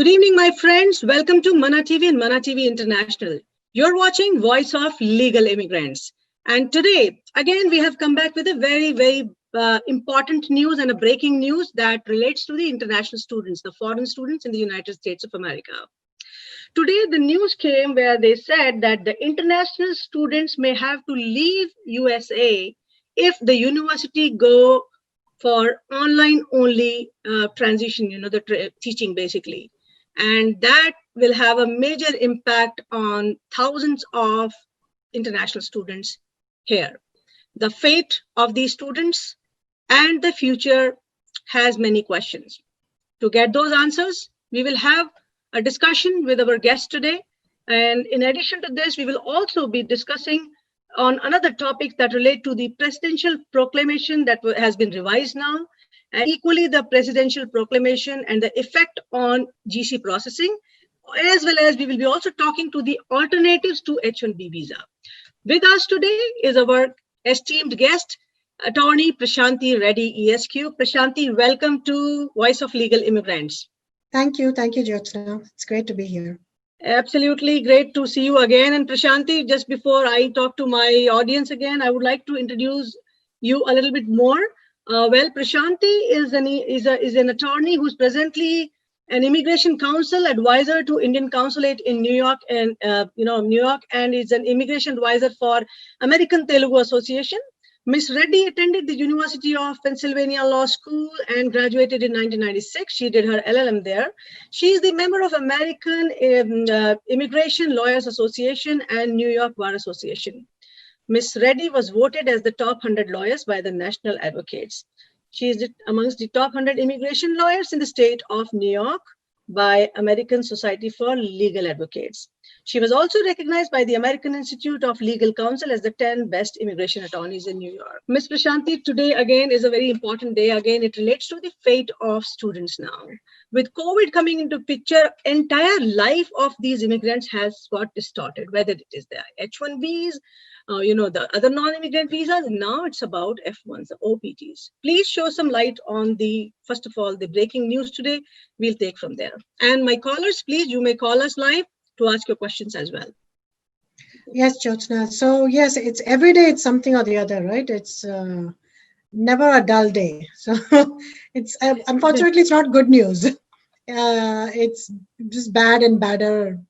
Good evening, my friends. Welcome to Mana TV and Mana TV International. You're watching Voice of Legal Immigrants. And today, again, we have come back with a very important news and a breaking news that relates to the international students, the foreign students in the United States of America. Today, the news came where they said that the international students may have to leave USA if the university go for online only transition, the teaching basically. And that will have a major impact on thousands of international students here. The fate of these students and the future has many questions. To get those answers, we will have a discussion with our guest today. And in addition to this, we will also be discussing on another topic that relate to the presidential proclamation that has been revised now, and equally the presidential proclamation and the effect on GC processing, as well as we will be also talking to the alternatives to H-1B visa. With us today is our esteemed guest, Attorney Prashanthi Reddy, ESQ. Prashanthi, welcome to Voice of Legal Immigrants. Thank you, Jyotsna. It's great to be here. Absolutely great to see you again. And Prashanthi, just before I talk to my audience again, I would like to introduce you a little bit more. Prashanthi is an attorney who's presently an immigration counsel advisor to Indian Consulate in New York and is an immigration advisor for American Telugu Association. Ms. Reddy attended the University of Pennsylvania Law School and graduated in 1996. She did her LLM there. She is the member of American Immigration Lawyers Association and New York Bar Association. Ms. Reddy was voted as the top 100 lawyers by the National Advocates. She is amongst the top 100 immigration lawyers in the state of New York by American Society for Legal Advocates. She was also recognized by the American Institute of Legal Counsel as the 10 best immigration attorneys in New York. Ms. Prashanthi, today again is a very important day. Again, it relates to the fate of students now. With COVID coming into picture, entire life of these immigrants has got distorted, whether it is the H-1Bs, the other non-immigrant visas. Now it's about F1s, the OPTs. Please show some light on first of all, the breaking news today. We'll take from there. And my callers, please, you may call us live to ask your questions as well. Yes, Jyotsna. So yes, it's every day it's something or the other, right? It's never a dull day. So it's unfortunately it's not good news. It's just bad and badder.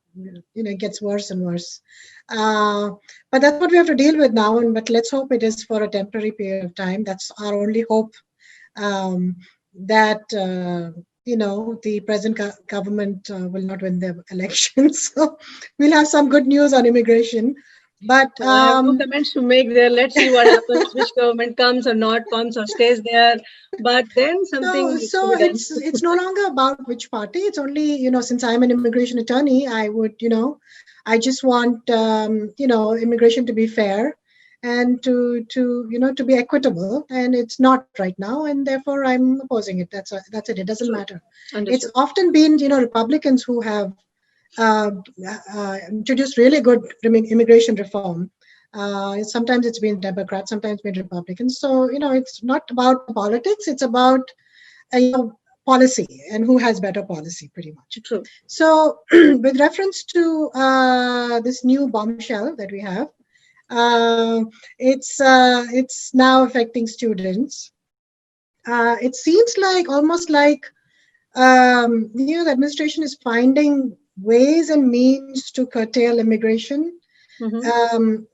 It gets worse and worse. But that's what we have to deal with now. But let's hope it is for a temporary period of time. That's our only hope. That the present government will not win the elections. So we'll have some good news on immigration. But I have no comments to make there. Let's see what happens, which government comes or not comes or stays there. But then something. So it's no longer about which party. It's only, since I'm an immigration attorney, I would, I just want, immigration to be fair and to be equitable, and it's not right now, and therefore I'm opposing it. That's it. It doesn't matter. Understood. It's often been Republicans who have introduced really good immigration reform. Sometimes it's been Democrats, sometimes been Republicans. So it's not about politics. It's about policy and who has better policy, pretty much. True. So with reference to this new bombshell that we have. It's now affecting students. It seems almost like the administration is finding ways and means to curtail immigration,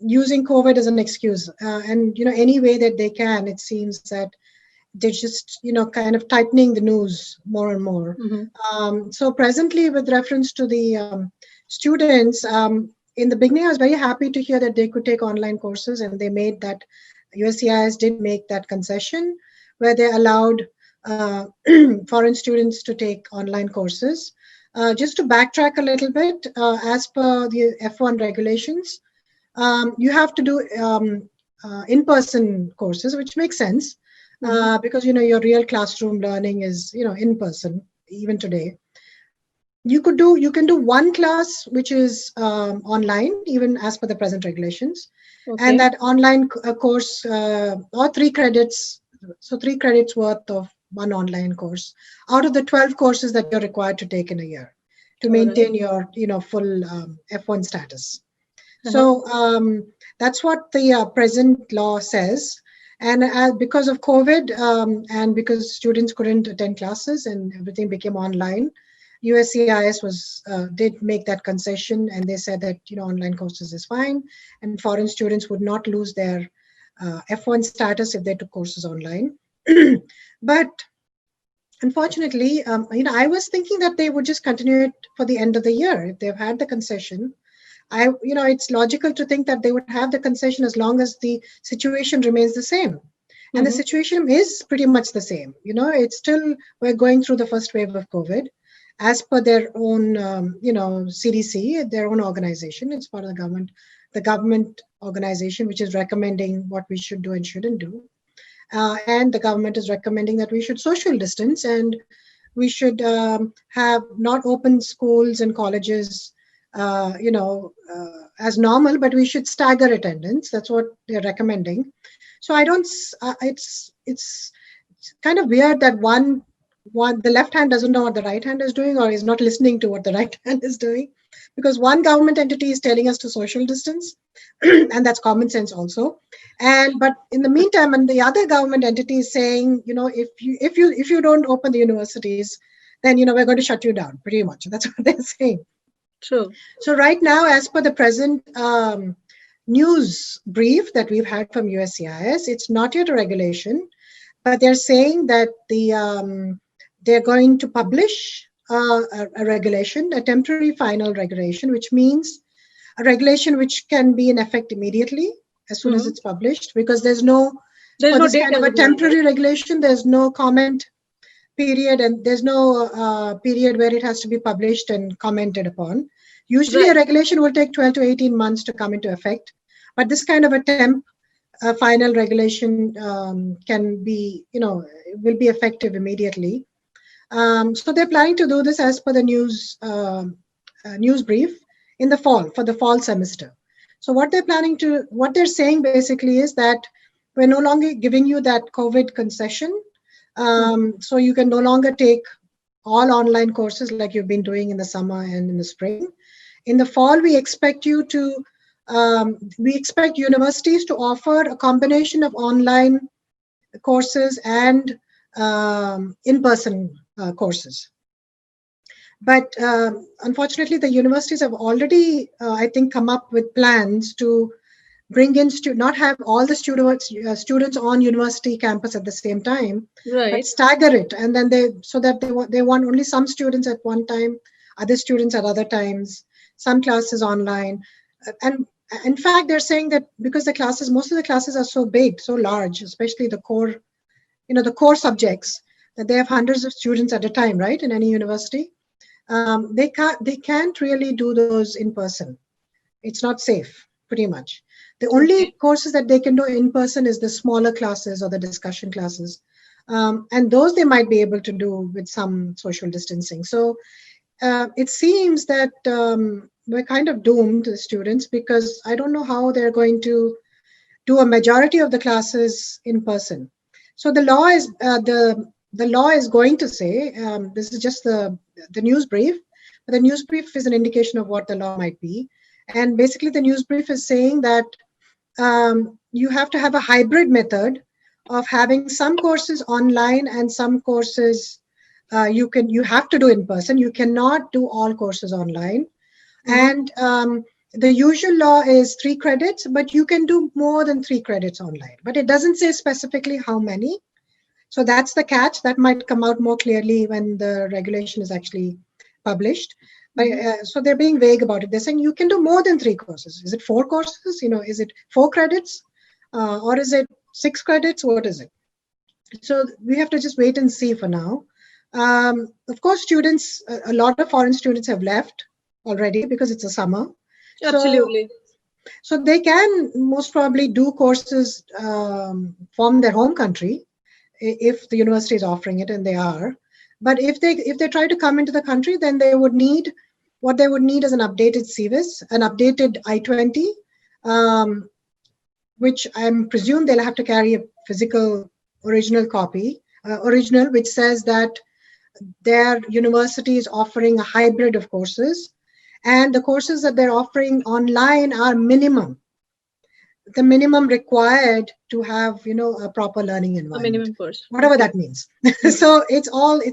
using COVID as an excuse. And any way that they can, it seems that they're just kind of tightening the noose more and more. So presently, with reference to the students. In the beginning, I was very happy to hear that they could take online courses, and they made that, USCIS did make that concession where they allowed foreign students to take online courses. Just to backtrack a little bit, as per the F1 regulations, you have to do in-person courses, which makes sense because, your real classroom learning is, in person, even today. You can do one class, which is online, even as per the present regulations. Okay. And that online course, or 3 credits, so 3 credits worth of one online course out of the 12 courses that you're required to take in a year. to All right. maintain your, full F1 status. So that's what the present law says. And because of COVID and because students couldn't attend classes and everything became online, USCIS did make that concession, and they said that online courses is fine, and foreign students would not lose their F1 status if they took courses online. But unfortunately, I was thinking that they would just continue it for the end of the year if they've had the concession. It's logical to think that they would have the concession as long as the situation remains the same. And the situation is pretty much the same. It's still, we're going through the first wave of COVID. As per their own, CDC, their own organization, it's part of the government organization, which is recommending what we should do and shouldn't do. And the government is recommending that we should social distance and we should have not open schools and colleges as normal, but we should stagger attendance. That's what they're recommending. So I don't, it's kind of weird that the left hand doesn't know what the right hand is doing, or is not listening to what the right hand is doing, because one government entity is telling us to social distance, and that's common sense also. But in the meantime, and the other government entity is saying, if you don't open the universities, then we're going to shut you down. Pretty much, that's what they're saying. True. So right now, as per the present news brief that we've had from USCIS, it's not yet a regulation, but they're saying that they're going to publish a regulation, a temporary final regulation, which means a regulation which can be in effect immediately as soon as it's published, because there's no this kind of a temporary regulation. There's no comment period, and there's no period where it has to be published and commented upon. Usually a regulation will take 12 to 18 months to come into effect, but this kind of a final regulation can be, will be effective immediately. So they're planning to do this as per the news brief in the fall, for the fall semester. So what they're saying basically is that we're no longer giving you that COVID concession. So you can no longer take all online courses like you've been doing in the summer and in the spring. In the fall, we expect universities to offer a combination of online courses and in-person courses. But unfortunately, the universities have already, I think, come up with plans to bring in not have all the students on university campus at the same time, but stagger it, and then they want only some students at one time, other students at other times, some classes online. And in fact, they're saying that because most of the classes are so big, so large, especially the core, the core subjects, that they have hundreds of students at a time, right, in any university. They can't really do those in person. It's not safe, pretty much. The only courses that they can do in person is the smaller classes or the discussion classes. And those they might be able to do with some social distancing. So it seems that we're kind of doomed, the students, because I don't know how they're going to do a majority of the classes in person. So the law is the law is going to say, this is just the news brief, but the news brief is an indication of what the law might be. And basically the news brief is saying that you have to have a hybrid method of having some courses online and some courses you have to do in person. You cannot do all courses online. And the usual law is 3 credits, but you can do more than 3 credits online. But it doesn't say specifically how many. So that's the catch. That might come out more clearly when the regulation is actually published. But, so they're being vague about it. They're saying you can do more than 3 courses. Is it 4 courses? Is it 4 credits? Or is it 6 credits? What is it? So we have to just wait and see for now. Of course, students, a lot of foreign students have left already because it's a summer. Absolutely. So they can most probably do courses from their home country if the university is offering it, and they are. But if they try to come into the country, then they would need, what they would need is an updated CVIS, an updated I-20, which I'm presume they'll have to carry a physical original copy, which says that their university is offering a hybrid of courses, and the courses that they're offering online are the minimum required to have, a proper learning A environment. minimum course. Whatever Okay. that means. So it's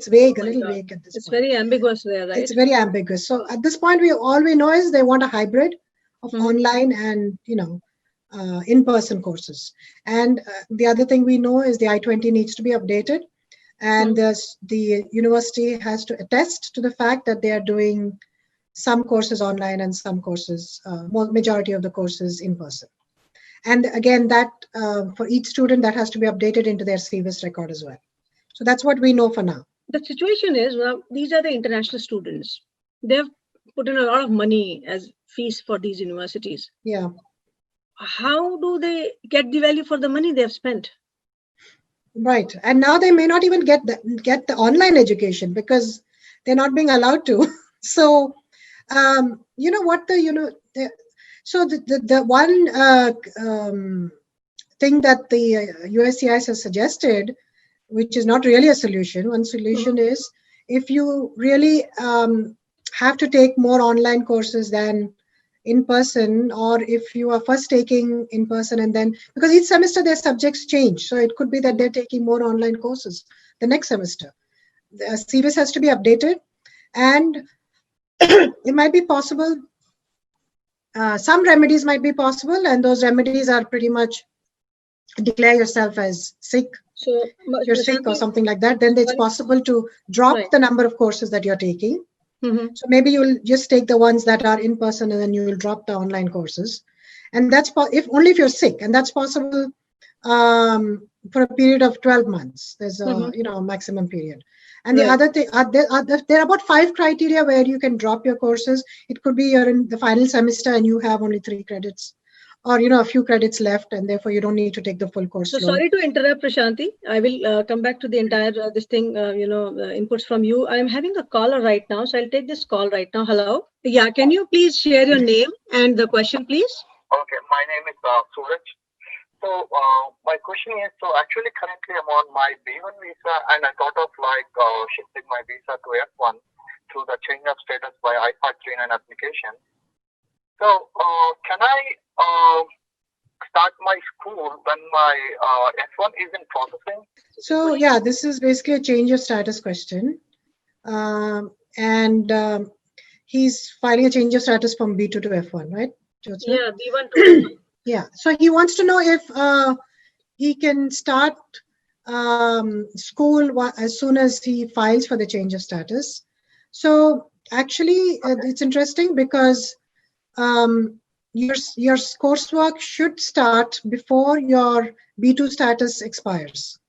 vague, Oh a my little God. vague at this It's point. very ambiguous there, right? It's very ambiguous. So at this point, all we know is they want a hybrid of online and, in-person courses. And the other thing we know is the I-20 needs to be updated. And the university has to attest to the fact that they are doing some courses online and some courses, majority of the courses in person. And again, that for each student, that has to be updated into their CVIS record as well. So that's what we know for now. The situation is, well, these are the international students. They've put in a lot of money as fees for these universities. Yeah. How do they get the value for the money they've spent? Right. And now they may not even get the online education because they're not being allowed to. So, so the one thing that the USCIS has suggested, which is not really a solution. One solution is if you really have to take more online courses than in person, or if you are first taking in person and then, because each semester their subjects change. So it could be that they're taking more online courses the next semester. The CVIS has to be updated, and it might be possible. Some remedies might be possible, and those remedies are pretty much declare yourself as sick. So if you're sick or something like that, then it's possible to drop the number of courses that you're taking. So maybe you'll just take the ones that are in person, and then you will drop the online courses. And that's only if you're sick, and that's possible for a period of 12 months. There's a maximum period. And the other thing, there are about 5 criteria where you can drop your courses. It could be you're in the final semester and you have only 3 credits, or a few credits left, and therefore you don't need to take the full course. So sorry to interrupt, Prashanti. I will come back to the entire inputs from you. I'm having a caller right now, so I'll take this call right now. Hello. Yeah, can you please share your name and the question, please? Okay, my name is Suraj. So my question is, so actually currently I'm on my B1 visa, and I thought of shifting my visa to F1 through the change of status by I-39 application. So can I start my school when my F1 is in processing? So yeah, this is basically a change of status question. He's filing a change of status from B2 to F1, right, Jyotsna? Yeah, B1 to F1. Yeah, so he wants to know if he can start school as soon as he files for the change of status. So actually, it's interesting because your coursework should start before your B2 status expires.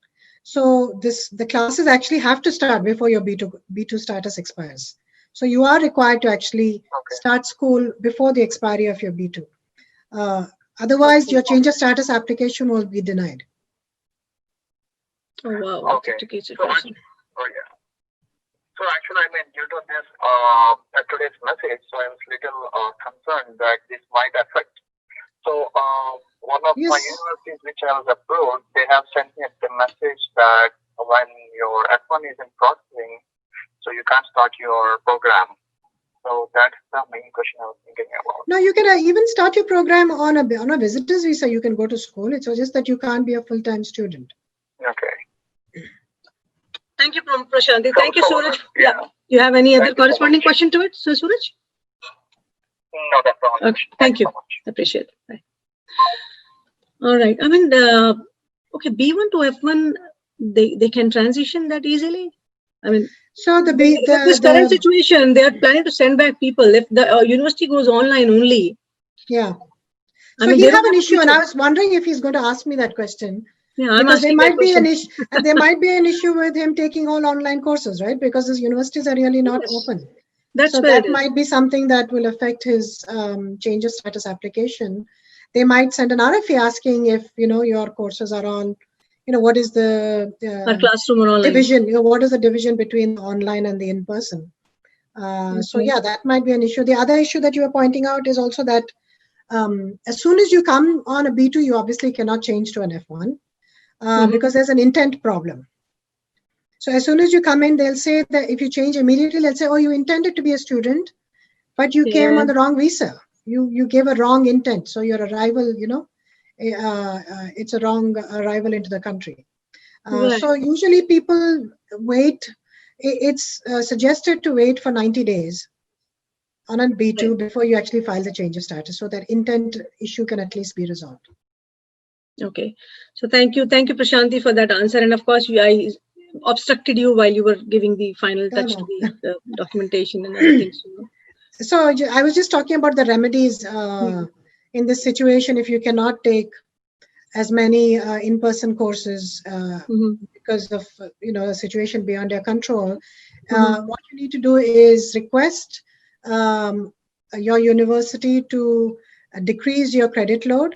So the classes actually have to start before your B2 status expires. So you are required to actually start school before the expiry of your B2. Otherwise, your change of status application will be denied. Oh, wow. Okay. So actually, I mean, due to this today's message, so I was a little concerned that this might affect. So one of my universities which I was approved, they have sent me the message that when your F1 is in processing, so you can't start your program. So that's the main question I was thinking about. No, you can even start your program on a visitor's visa. You can go to school. It's just that you can't be a full-time student. Okay. Thank you, Prashanti. Thank you, Suraj. Yeah. You have any other corresponding question to it, Sir Suraj? No, that's all. Okay. Thank you. Appreciate it. Bye. All right. I mean, okay, B1 to F1, they can transition that easily. I mean, so this current situation, they are planning to send back people if the university goes online only. Yeah. So he have an issue, and I was wondering if he's going to ask me that question. Yeah, because there might be an issue, and there might be an issue with him taking all online courses, right? Because his universities are really not open. So that might be something that will affect his change of status application. They might send an RFE asking if your courses are on, what is the classroom or online division? What is the division between the online and the in-person? So yeah, that might be an issue. The other issue that you are pointing out is also that as soon as you come on a B2, you obviously cannot change to an F1. Because there's an intent problem. So as soon as you come in, they'll say that if you change immediately, they'll say, oh, you intended to be a student, but you came Yeah. on the wrong visa. You gave a wrong intent. So your arrival, it's a wrong arrival into the country. Right. So usually people wait. It's suggested to wait for 90 days on a B2 Right. before you actually file the change of status, so that intent issue can at least be resolved. Okay. So thank you, Prashanti, for that answer. And of course, I obstructed you while you were giving the final touch to the documentation and other things. So I was just talking about the remedies in this situation. If you cannot take as many in-person courses because of a situation beyond your control, what you need to do is request your university to decrease your credit load,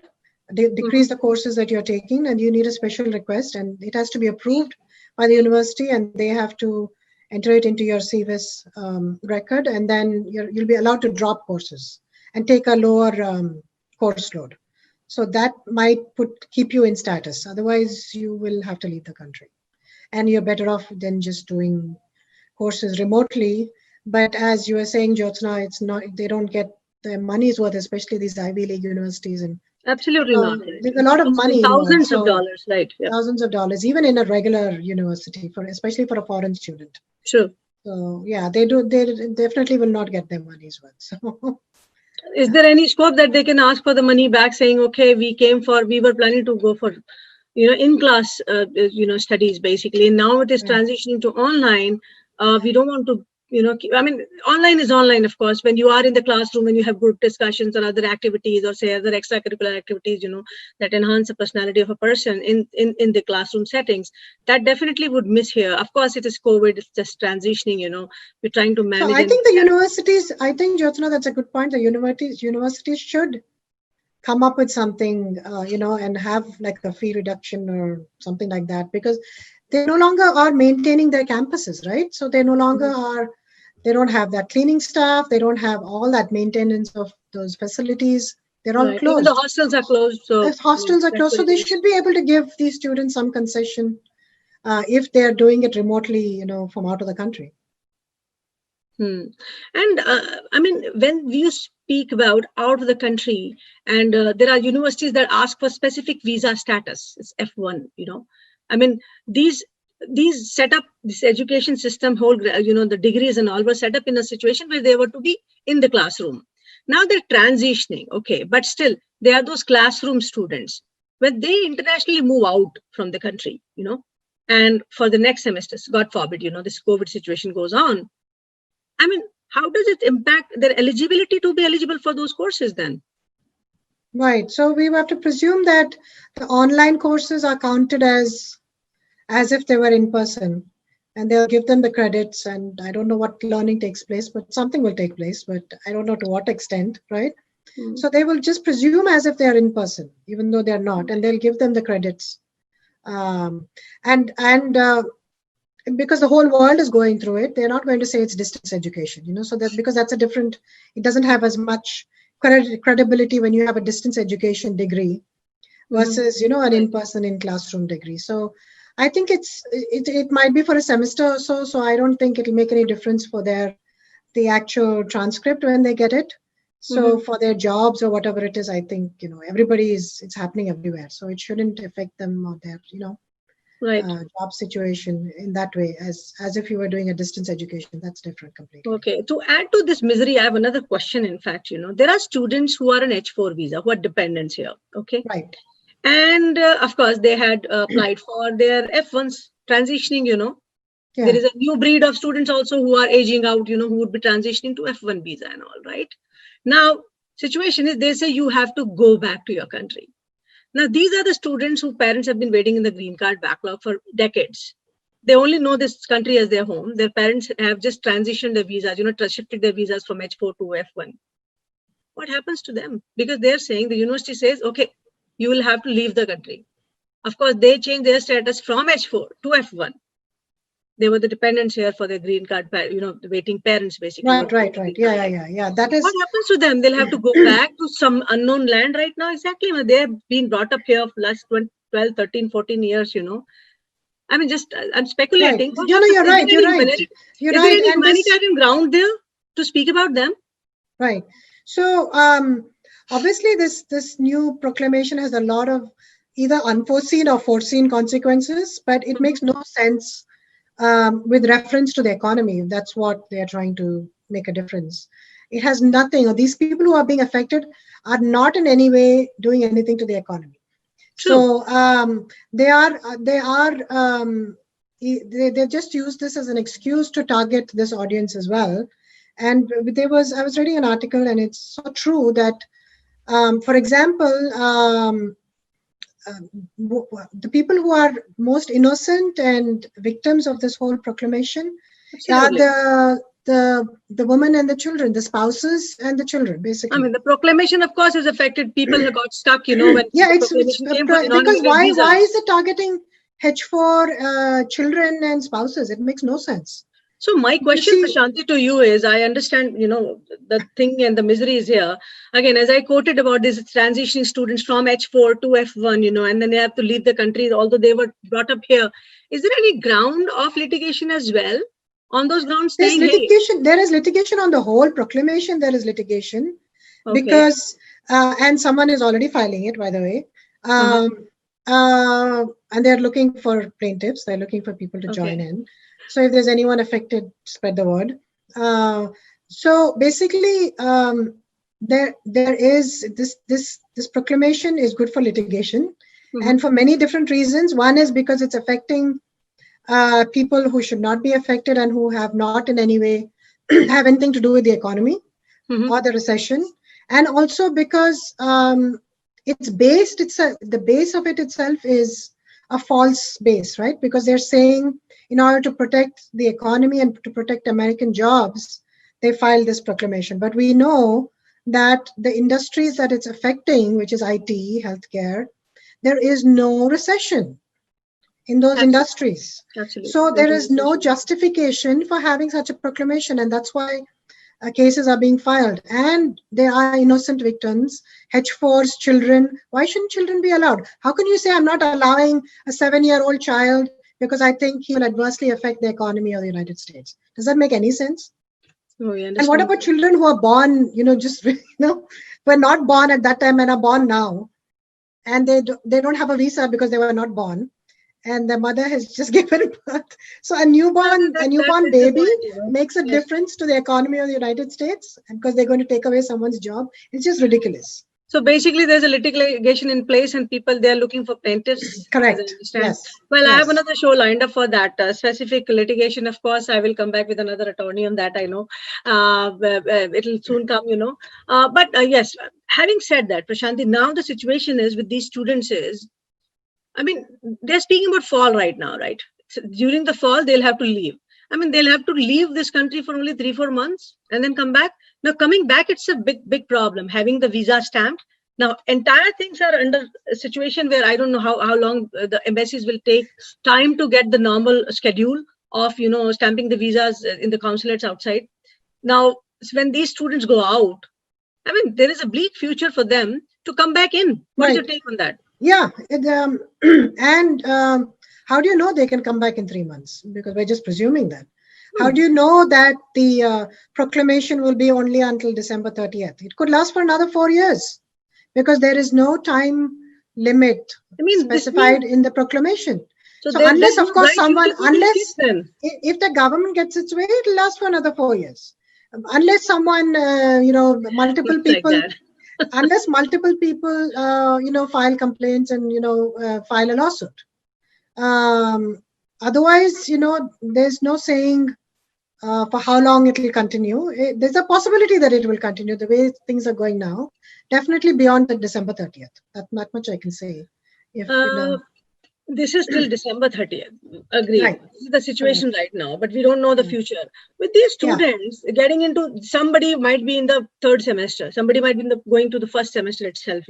decrease the courses that you're taking, and you need a special request, and it has to be approved by the university, and they have to enter it into your CVIS record, and then you'll be allowed to drop courses and take a lower course load. So that might keep you in status. Otherwise, you will have to leave the country, and you're better off than just doing courses remotely. But as you were saying, Jyotsna, it's not, they don't get their money's worth, especially these Ivy League universities. And absolutely not. There's a lot of money thousands involved, of dollars, right? Yeah. Thousands of dollars, even in a regular university, especially for a foreign student. Sure. So yeah, they definitely will not get their money's worth. So is there any scope that they can ask for the money back, saying, okay, we were planning to go for, in-class, studies basically, and now it is transitioning to online. We don't want to, online is online, of course. When you are in the classroom, when you have group discussions or other activities, or say other extracurricular activities, that enhance the personality of a person in the classroom settings, that definitely would miss here. Of course, it is COVID, it's just transitioning, we're trying to manage. So I think the universities, Jyotsna, that's a good point. The universities should come up with something, and have like a fee reduction or something like that, because they no longer are maintaining their campuses, right? So they no longer they don't have that cleaning staff. They don't have all that maintenance of those facilities. They're all closed. Even the hostels are closed. So hostels are closed. So they should be able to give these students some concession if they're doing it remotely, from out of the country. And when you speak about out of the country, and there are universities that ask for specific visa status, it's F1, these set up, this education system, the degrees and all were set up in a situation where they were to be in the classroom. Now they're transitioning, okay, but still they are those classroom students. When they internationally move out from the country, and for the next semesters, God forbid, this COVID situation goes on, how does it impact their eligibility to be eligible for those courses then? Right. So we have to presume that the online courses are counted as if they were in person, and they'll give them the credits. And I don't know what learning takes place, but something will take place, but I don't know to what extent, right? So they will just presume as if they're in person, even though they're not, and they'll give them the credits. Because the whole world is going through it, they're not going to say it's distance education, so that, because that's it doesn't have as much credibility when you have a distance education degree versus, an in-person, in-classroom degree. So I think it might be for a semester or so. So I don't think it'll make any difference for the actual transcript when they get it. So for their jobs or whatever it is, I think, it's happening everywhere. So it shouldn't affect them or their, job situation in that way, as if you were doing a distance education. That's different completely. Okay. To add to this misery, I have another question. In fact, there are students who are on H4 visa, who are dependents here. Okay. Right. And of course, they had applied for their F1s, transitioning, Yeah. There is a new breed of students also who are aging out, who would be transitioning to F1 visa and all, right? Now, situation is they say you have to go back to your country. Now, these are the students whose parents have been waiting in the green card backlog for decades. They only know this country as their home. Their parents have just transitioned their visas, shifted their visas from H4 to F1. What happens to them? Because they're saying, the university says, okay, you will have to leave the country. Of course, they change their status from H4 to F1. They were the dependents here for their green card, the waiting parents, basically. Right. Yeah. That is. What happens to them? They'll have to go back to some unknown land right now. Exactly. They have been brought up here for last 12, 13, 14 years, I mean, just I'm speculating. Right. No, you're right. You're right. You're Is right. there any And this, humanitarian ground there to speak about them? right. So obviously this new proclamation has a lot of either unforeseen or foreseen consequences, but it makes no sense with reference to the economy. That's what they're trying to make a difference. It has nothing, or these people who are being affected are not in any way doing anything to the economy. True. So they just use this as an excuse to target this audience as well. And I was reading an article, and it's so true that, for example, the people who are most innocent and victims of this whole proclamation Absolutely. are the women and the children, the spouses and the children, basically. I mean, the proclamation, of course, has affected people who got stuck, when Yeah, the proclamation came for the because non-immigrant why visa. is it targeting H4 children and spouses? It makes no sense. So my question, see- Prashanti, to you is, I understand, the thing and the misery is here. Again, as I quoted about these transitioning students from H4 to F1, and then they have to leave the country, although they were brought up here. Is there any ground of litigation as well? On those grounds, There's saying, litigation. There is litigation on the whole proclamation. There is litigation Okay. because, and someone is already filing it, by the way. And they're looking for plaintiffs. They're looking for people to join in. So if there's anyone affected, spread the word. So basically, there is this proclamation is good for litigation, and for many different reasons. One is because it's affecting people who should not be affected and who have not in any way have anything to do with the economy or the recession, and also because the base of it itself is a false base, right? Because they're saying in order to protect the economy and to protect American jobs, they filed this proclamation. But we know that the industries that it's affecting, which is IT, healthcare, there is no recession in those industries. Absolutely. So there is no justification for having such a proclamation, and that's why cases are being filed. And there are innocent victims, H4's children. Why shouldn't children be allowed? How can you say I'm not allowing a 7-year-old child because I think he will adversely affect the economy of the United States? Does that make any sense? Oh, and what about children who are born, were not born at that time and are born now, and they don't have a visa because they were not born, and the mother has just given birth. So a newborn baby makes a difference to the economy of the United States, because they're going to take away someone's job. It's just ridiculous. So basically, there's a litigation in place, and people, they're looking for plaintiffs. Correct. Yes. Well, yes. I have another show lined up for that specific litigation. Of course, I will come back with another attorney on that. I know it'll soon come. But yes, having said that, Prashanti, now the situation is with these students is, I mean, they're speaking about fall right now, right? So during the fall, they'll have to leave. I mean, they'll have to leave this country for only 3-4 months and then come back. Now, coming back, it's a big problem, having the visa stamped. Now, entire things are under a situation where I don't know how long the embassies will take time to get the normal schedule of, stamping the visas in the consulates outside. Now, when these students go out, I mean, there is a bleak future for them to come back in. What is your take on that? Yeah. How do you know they can come back in 3 months? Because we're just presuming that. How do you know that the proclamation will be only until December 30th? It could last for another 4 years, because there is no time limit specified in the proclamation. So unless, of course, if the government gets its way, it'll last for another 4 years. Unless someone, multiple people, unless multiple people, file complaints and, file a lawsuit. Otherwise, there's no saying for how long it will continue. There's a possibility that it will continue the way things are going now. Definitely beyond the December 30th. That's not much I can say. This is till December 30th. Agreed. Right. This is the situation right now, but we don't know the future. With these students getting into, somebody might be in the 3rd semester. Somebody might be going to the 1st semester itself,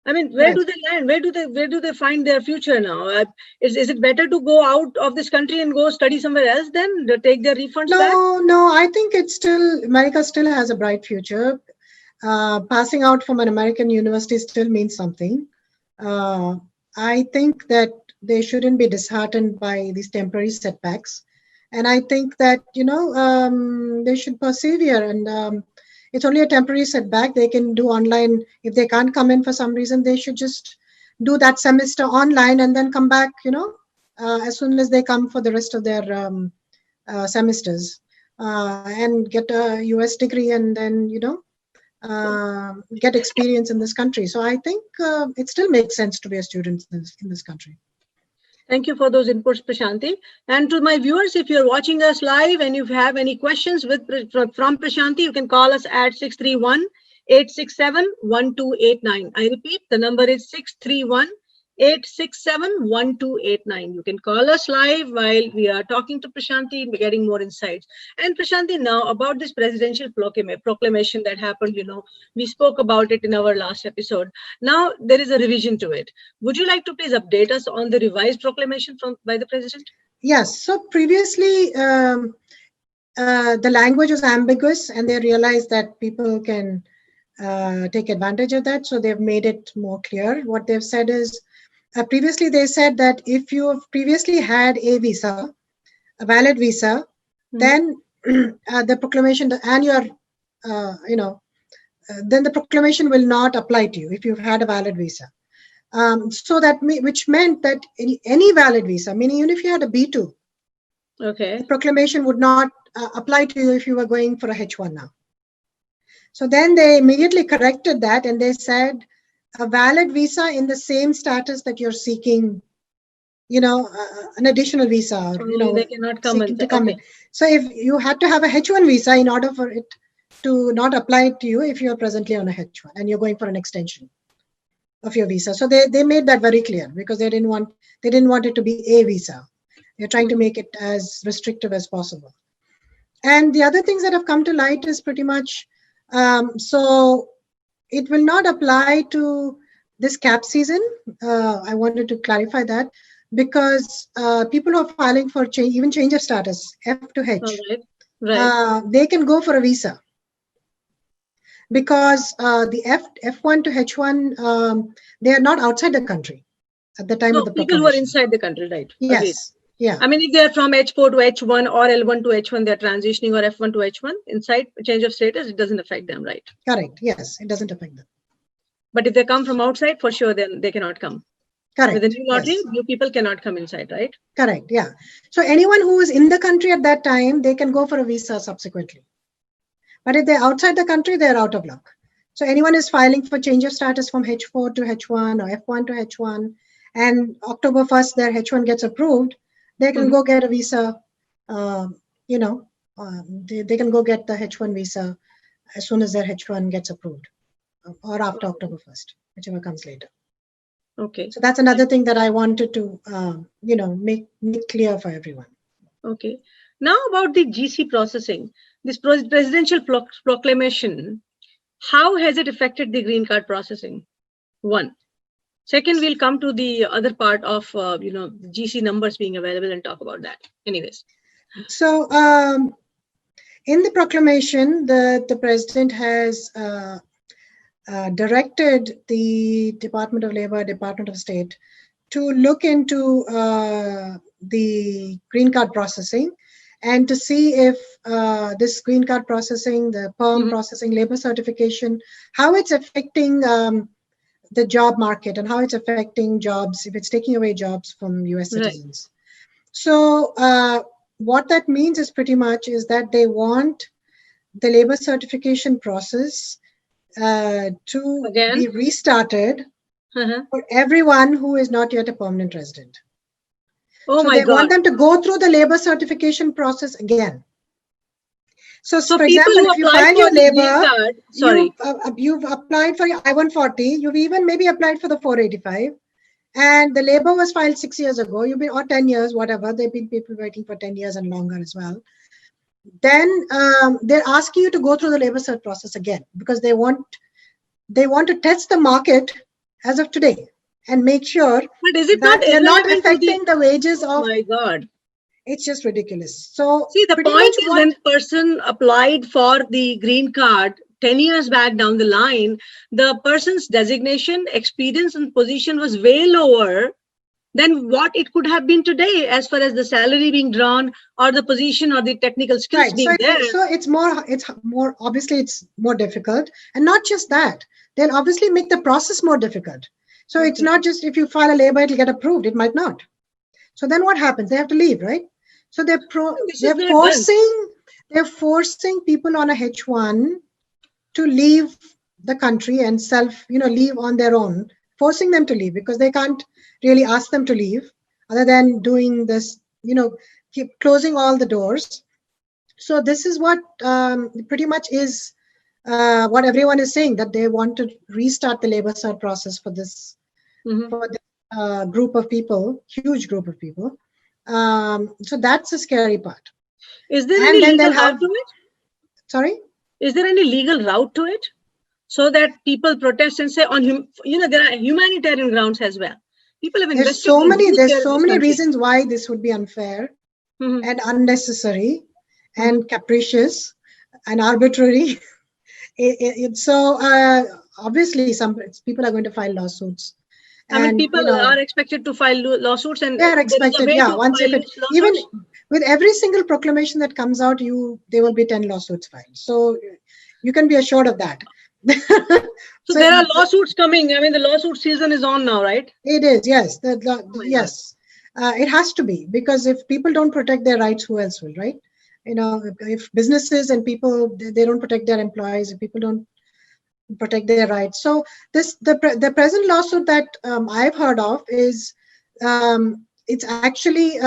I mean, where do they land? Where do they find their future now? Is it better to go out of this country and go study somewhere else then? To take their refunds back? No, I think America still has a bright future. Passing out from an American university still means something. I think that they shouldn't be disheartened by these temporary setbacks. And I think that, they should persevere. And it's only a temporary setback. They can do online. If they can't come in for some reason, they should just do that semester online and then come back, as soon as they come for the rest of their semesters, and get a US degree and then, get experience in this country. So I think it still makes sense to be a student in this country. Thank you for those inputs, Prashanti. And to my viewers, if you're watching us live and you have any questions from Prashanti, you can call us at 631-867-1289. I repeat, the number is 631-867-1289. You can call us live while we are talking to Prashanti, getting more insights. And Prashanti, now about this presidential proclamation that happened, we spoke about it in our last episode. Now there is a revision to it. Would you like to please update us on the revised proclamation by the president? Yes. So previously, the language was ambiguous, and they realized that people can take advantage of that. So they've made it more clear. What they've said is, previously they said that if you have previously had a visa, a valid visa, then the proclamation and your, then the proclamation will not apply to you if you've had a valid visa. So that which meant that any valid visa, meaning even if you had a B2, okay, the proclamation would not apply to you if you were going for a H1 now. So then they immediately corrected that, and they said a valid visa in the same status that you're seeking, an additional visa, or they cannot come in. So if you had to have a H1 visa in order for it to not apply to you if you're presently on a H1 and you're going for an extension of your visa. So they made that very clear, because they didn't want it to be a visa. They're trying to make it as restrictive as possible. And the other things that have come to light is pretty much, so it will not apply to this CAP season. I wanted to clarify that, because people who are filing for change of status, F to H, right. They can go for a visa. Because the F1 to H1, they are not outside the country at the time of the proclamation. People who are inside the country, right? Yes. Agreed. Yeah. I mean, if they are from H4 to H1 or L1 to H1, they're transitioning, or F1 to H1 inside change of status, it doesn't affect them, right? Correct. Yes, it doesn't affect them. But if they come from outside, for sure, then they cannot come. Correct. With the new lottery, yes. New people cannot come inside, right? Correct. Yeah. So anyone who is in the country at that time, they can go for a visa subsequently. But if they're outside the country, they're out of luck. So anyone is filing for change of status from H4 to H1 or F1 to H1, and October 1st, their H1 gets approved, they can go get a visa, they can go get the H1 visa as soon as their H1 gets approved, or after October 1st, whichever comes later. Okay. So that's another thing that I wanted to, make clear for everyone. Okay. Now about the GC processing, this presidential proclamation, how has it affected the green card processing? One. Second, we'll come to the other part of, GC numbers being available and talk about that. Anyways. So in the proclamation, the president has directed the Department of Labor, Department of State to look into the green card processing and to see if this green card processing, the PERM processing, labor certification, how it's affecting the job market and how it's affecting jobs, if it's taking away jobs from US citizens. Right. So what that means is pretty much is that they want the labor certification process to be restarted for everyone who is not yet a permanent resident. Oh, so they want them to go through the labor certification process again. So for example, if you file your labor, you've applied for your I-140, you've even maybe applied for the 485, and the labor was filed 6 years ago, or 10 years, whatever. There have been people waiting for 10 years and longer as well. Then they're asking you to go through the labor cert process again, because they want to test the market as of today and make sure that they're not affecting the wages of. Oh my God. It's just ridiculous. So see, the point is when person applied for the green card 10 years back down the line, the person's designation, experience, and position was way lower than what it could have been today, as far as the salary being drawn or the position or the technical skills Right. being there. So it's more, obviously it's more difficult. And not just that, they'll obviously make the process more difficult. So it's not just if you file a labor, it'll get approved. It might not. So then what happens? They have to leave, right? So they're forcing people on a H1 to leave the country and leave on their own, forcing them to leave because they can't really ask them to leave other than doing this, keep closing all the doors. So this is what pretty much is what everyone is saying, that they want to restart the labor cert process for this, for this group of people, huge group of people. So that's the scary part. Is there any legal route to it? Sorry? Is there any legal route to it? So that people protest and say there are humanitarian grounds as well. People have invested. There's so many reasons why this would be unfair and unnecessary and capricious and arbitrary. Obviously some people are going to file lawsuits. People are expected to file lawsuits, and they are expected. Even with every single proclamation that comes out, there will be 10 lawsuits filed. So you can be assured of that. So there are lawsuits coming. I mean, the lawsuit season is on now, right? It is, yes. Yes, it has to be, because if people don't protect their rights, who else will, right? If businesses and people, they don't protect their employees, if people don't protect their rights. So the present lawsuit that I've heard of is it's actually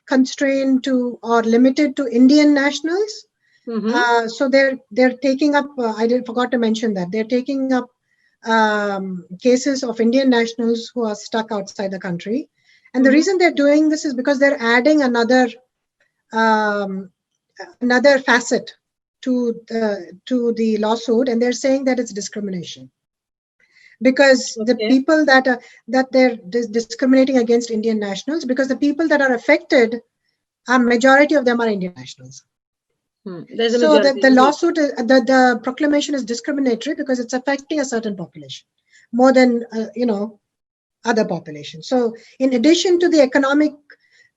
constrained to or limited to Indian nationals. So they're taking up, forgot to mention that, they're taking up cases of Indian nationals who are stuck outside the country. And the reason they're doing this is because they're adding another facet to the lawsuit, and they're saying that it's discrimination. Because the people that they're discriminating against Indian nationals, because the people that are affected, a majority of them are Indian nationals. So the lawsuit, the proclamation is discriminatory because it's affecting a certain population more than other populations. So in addition to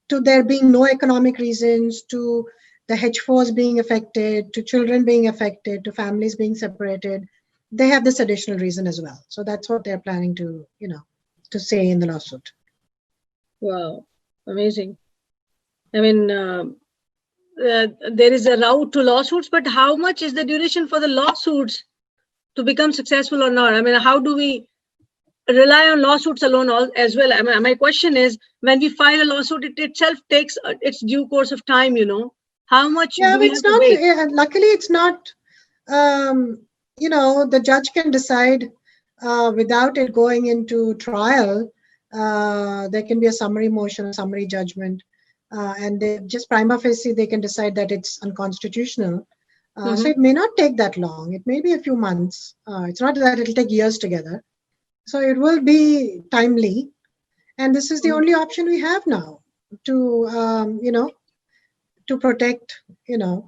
to there being no economic reasons, to the H4s being affected, to children being affected, to families being separated, they have this additional reason as well. So that's what they're planning to say in the lawsuit. Wow, amazing. I mean, there is a route to lawsuits, but how much is the duration for the lawsuits to become successful or not? I mean, how do we rely on lawsuits alone as well? I mean, my question is, when we file a lawsuit, it itself takes its due course of time, How much do we have to wait? Luckily, it's not, the judge can decide without it going into trial. There can be a summary motion, a summary judgment. And they just prima facie, they can decide that it's unconstitutional. So it may not take that long. It may be a few months. It's not that it'll take years together. So it will be timely. And this is the only option we have now to, to protect, the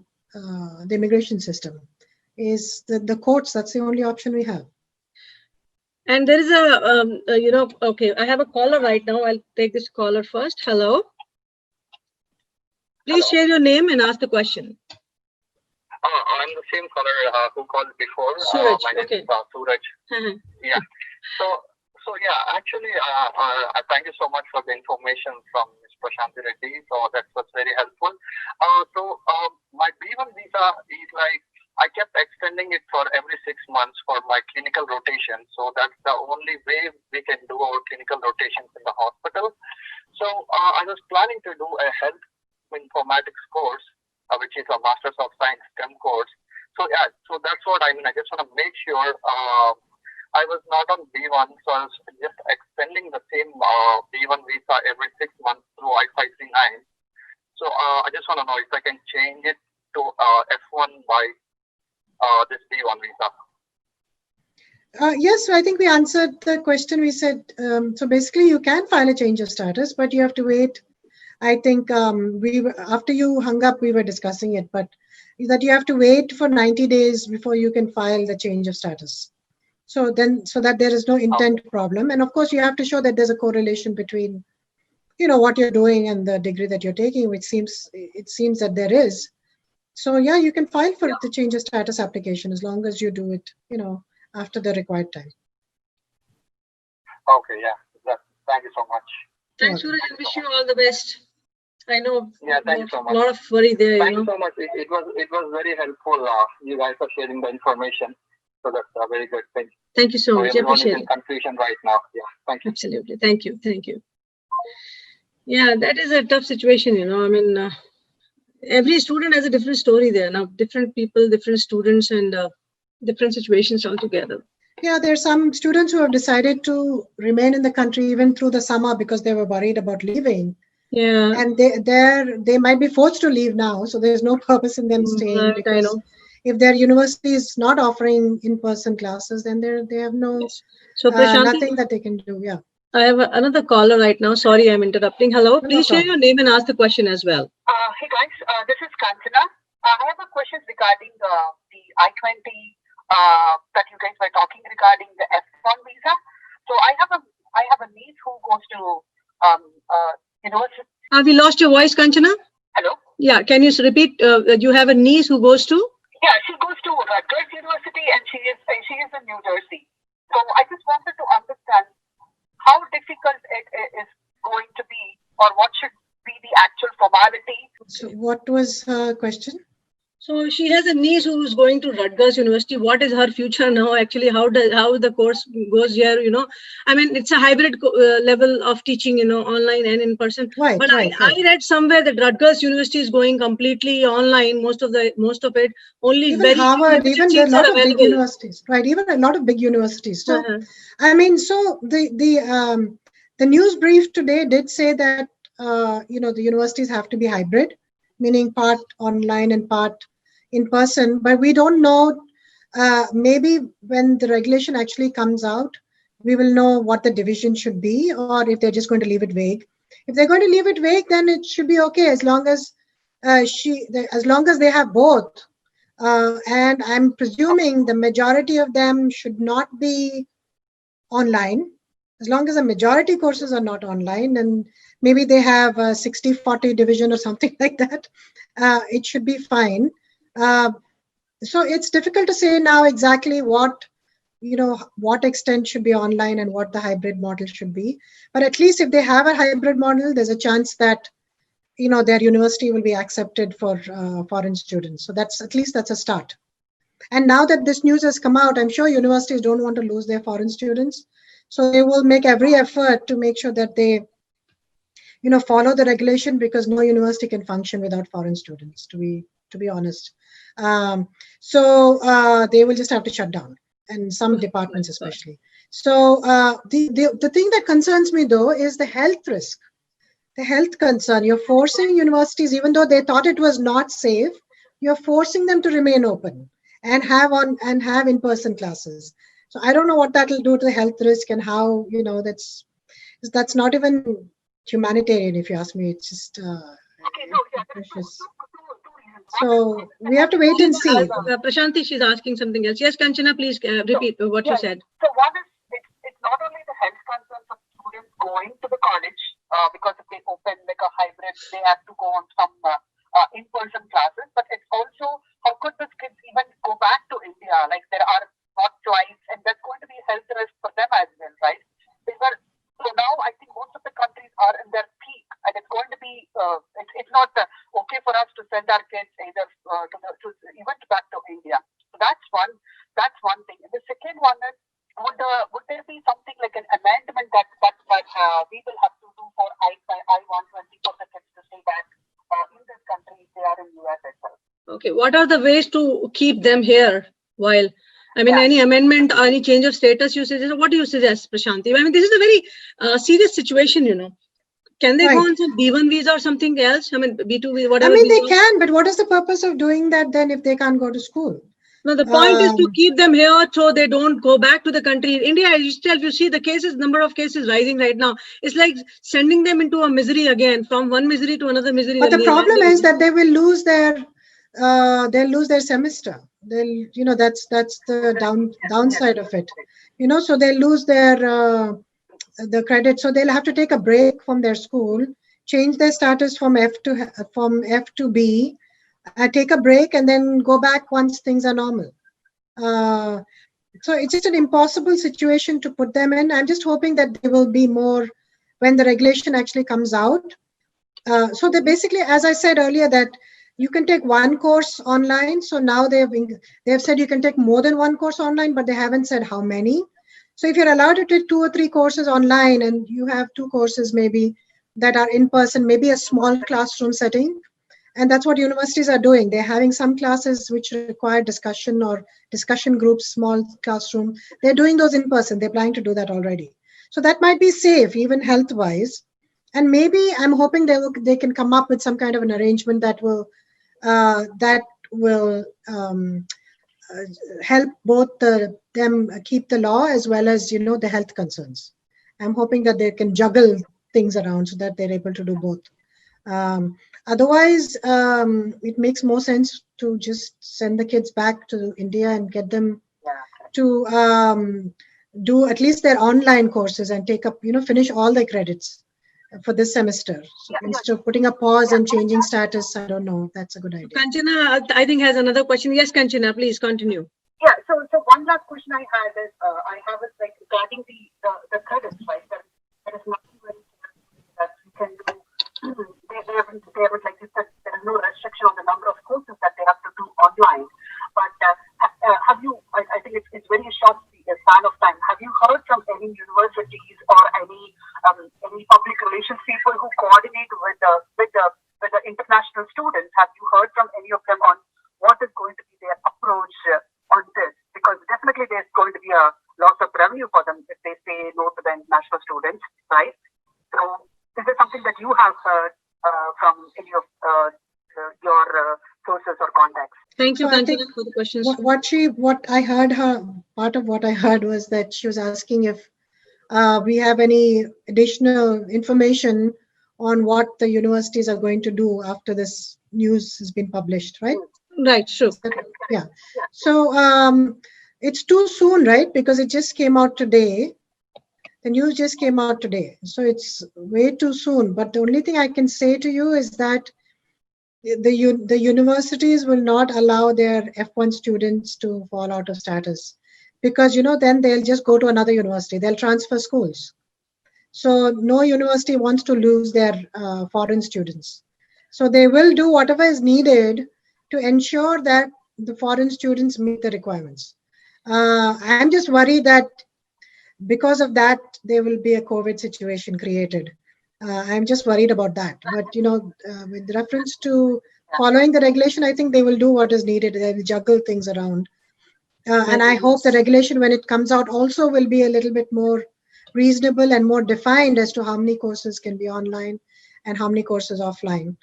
immigration system, is the courts. That's the only option we have. And there is okay, I have a caller right now. I'll take this caller first. Hello. Please share your name and ask the question. I'm the same caller who called before. Suraj, my name is Suraj. Yeah. So yeah, actually, thank you so much for the information from Ms. Prashanti Reddy. So that was very helpful. My B1 visa is like, I kept extending it for every 6 months for my clinical rotation. So that's the only way we can do our clinical rotations in the hospital. So I was planning to do a health informatics course, which is a Masters of Science STEM course. So yeah, so that's what I mean. I just want to make sure I was not on B1, so I was just extending the same B1 visa every 6 months through I-539. So I just want to know if I can change it to F1 by this B1 visa. Yes, I think we answered the question. We said, so basically you can file a change of status, but you have to wait. I think after you hung up, we were discussing it, but that you have to wait for 90 days before you can file the change of status. So that there is no intent problem. And of course, you have to show that there's a correlation between, what you're doing and the degree that you're taking, which it seems that there is. So yeah, you can file for the change of status application as long as you do it, after the required time. Okay, yeah. Thank you so much. Thanks, Suraj. I wish you all the best. I know. Yeah, thank you so much. A lot of worry there. Thank you so much. It was very helpful. You guys are sharing the information. So that's a very good thing. Thank you so much. I Everyone is appreciate in it. confusion right now. Yeah, thank you. Absolutely. Thank you. Thank you. Yeah, that is a tough situation, I mean, every student has a different story there. Now, different people, different students, and different situations altogether. Yeah, there are some students who have decided to remain in the country even through the summer because they were worried about leaving. Yeah. And they might be forced to leave now, so there's no purpose in them staying. Right, because I know. if their university is not offering in-person classes, then they have no So, Prashanti, nothing that they can do. Yeah. I have another caller right now. Sorry, I'm interrupting. Hello, please share your name and ask the question as well. Hey guys, this is Kanchana. I have a question regarding the I-20 that you guys were talking regarding the F1 visa. So I have a niece who goes to university. Have we lost your voice, Kanchana? Hello? Yeah, can you repeat? You have a niece who goes to? Yeah, she goes to Rutgers University and she is in New Jersey. So I just wanted to understand how difficult it is going to be, or what should be the actual formality. So what was her question? So she has a niece who is going to Rutgers University. What is her future now? Actually, how the course goes here? I mean, it's a hybrid level of teaching. Online and in person. Right, but right. I read somewhere that Rutgers University is going completely online. Most of it. Only even very Harvard, even there are a lot of big available. universities, right? Even a lot of big universities. So, I mean, so the news brief today did say that the universities have to be hybrid, meaning part online and part in person. But we don't know. Maybe when the regulation actually comes out, we will know what the division should be, or if they're just going to leave it vague. If they're going to leave it vague, then it should be okay as long as as long as they have both. And I'm presuming the majority of them should not be online. As long as the majority courses are not online, and maybe they have a 60-40 division or something like that, it should be fine. So it's difficult to say now exactly what extent should be online and what the hybrid model should be. But at least if they have a hybrid model, there's a chance that their university will be accepted for foreign students. So that's a start. And now that this news has come out, I'm sure universities don't want to lose their foreign students. So they will make every effort to make sure that they, follow the regulation, because no university can function without foreign students, to be honest. So they will just have to shut down, and some departments especially. So the thing that concerns me though is the health risk. The health concern. You're forcing universities, even though they thought it was not safe, you're forcing them to remain open and have in-person classes. So I don't know what that will do to the health risk, and how that's not even humanitarian, if you ask me. It's just precious. So we have to wait and see. Prashanti, she's asking something else. Yes, Kanchana, please repeat what you said. So one is, it's not only the health concerns of students going to the college, because if they open like a hybrid, they have to go on some in-person classes, but it's also how could these kids even go back to India? Like there are not flights, and that's going to be a health risk for them as well, right? So now I think most of the countries are in their peak, and it's going to be it's not okay for us to send our kids either even back to India. So that's one thing. And the second one is, would there be something like an amendment that we will have to do for I-120 for the kids to stay back in this country if they are in US itself? Okay, what are the ways to keep them here while? I mean, any amendment or any change of status you suggest? What do you suggest, Prashanti? I mean, this is a very serious situation, Can they go on some B1 visa or something else? I mean, B2 visa, whatever. I mean, they can, but what is the purpose of doing that then if they can't go to school? No, the point is to keep them here so they don't go back to the country. In India, itself, you see the number of cases rising right now. It's like sending them into a misery again, from one misery to another misery. But the problem is that they will lose their they'll lose their semester. They'll, that's the downside of it. So they'll lose their the credit. So they'll have to take a break from their school, change their status from F to B, take a break, and then go back once things are normal. So it's just an impossible situation to put them in. I'm just hoping that there will be more when the regulation actually comes out. So they basically, as I said earlier, that you can take one course online. So now they've said you can take more than one course online, but they haven't said how many. So if you're allowed to take 2 or 3 courses online and you have 2 courses maybe that are in person, maybe a small classroom setting, and that's what universities are doing. They're having some classes which require discussion or discussion groups, small classroom. They're doing those in person. They're planning to do that already. So that might be safe, even health-wise. And maybe I'm hoping they can come up with some kind of an arrangement that will help both them keep the law as well as the health concerns. I'm hoping that they can juggle things around so that they're able to do both. Otherwise, it makes more sense to just send the kids back to India and get them to do at least their online courses and take up, finish all their credits for this semester. So instead of putting a pause and changing status, I don't know. That's a good idea. Kanchana, I think, has another question. Yes, Kanchana, please continue. Yeah. So one last question I had is, like regarding the credits, right? There is nothing very that we can do. They haven't like you said, there is no restriction on the number of courses that they have to do online. But have you? I think it's very short span of time. Have you heard from any universities or any public relations people who coordinate with the international students? Have you heard from any of them on what is going to be their approach on this? Because definitely there's going to be a loss of revenue for them if they say no to the international students, right? So is there something that you have heard from any of your sources or contacts? Thank you, So I Kanchana, think for the questions. Part of what I heard was that she was asking if we have any additional information on what the universities are going to do after this news has been published, right? Right, sure. Yeah. So it's too soon, right? Because it just came out today. The news just came out today. So it's way too soon. But the only thing I can say to you is that the universities will not allow their F1 students to fall out of status, because then they'll just go to another university. They'll transfer schools. So no university wants to lose their foreign students. So they will do whatever is needed to ensure that the foreign students meet the requirements. I'm just worried that because of that, there will be a COVID situation created. I'm just worried about that. But, with reference to following the regulation, I think they will do what is needed. They will juggle things around. And I hope the regulation, when it comes out, also will be a little bit more reasonable and more defined as to how many courses can be online and how many courses offline,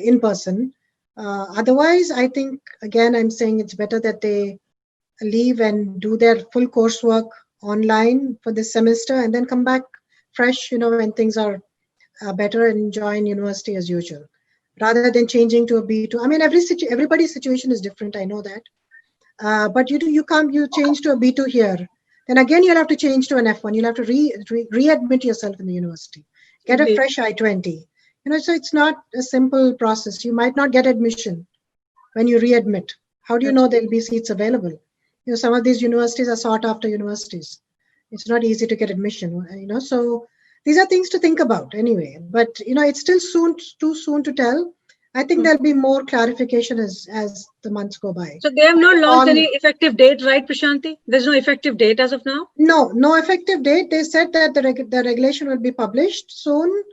in person. Otherwise, I think, again, I'm saying it's better that they leave and do their full coursework online for this semester and then come back fresh, when things are better, and join university as usual, rather than changing to a B2. I mean, everybody's situation is different. I know that. But you change to a B2 here, then again you'll have to change to an F1. You'll have to readmit yourself in the university, get a fresh I-20. So it's not a simple process. You might not get admission when you readmit. How do you know there'll be seats available? Some of these universities are sought after universities. It's not easy to get admission. So these are things to think about anyway. But it's still too soon to tell. I think there'll be more clarification as the months go by. So they have not launched any effective date, right, Prashanti? There's no effective date as of now? No effective date. They said that the regulation will be published soon,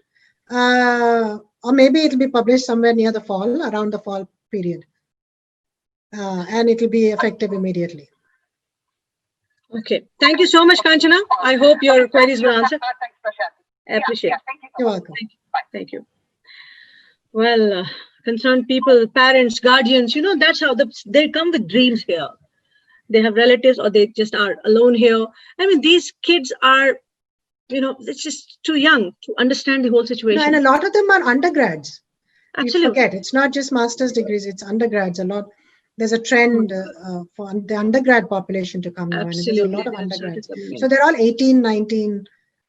or maybe it'll be published somewhere near the fall, around the fall period. And it'll be effective immediately. Okay. Thank you so much, Kanchana. I hope your queries were answered. Thanks, Prashanti. Appreciate it. Thank you. You're welcome. Thank you. Well, concerned people, parents, guardians, that's how they come with dreams here. They have relatives or they just are alone here. I mean, these kids are, it's just too young to understand the whole situation. And a lot of them are undergrads. We Absolutely. forget it's not just master's degrees, it's undergrads a lot. There's a trend for the undergrad population to come now, and there's a lot of undergrads. So they're all 18, 19,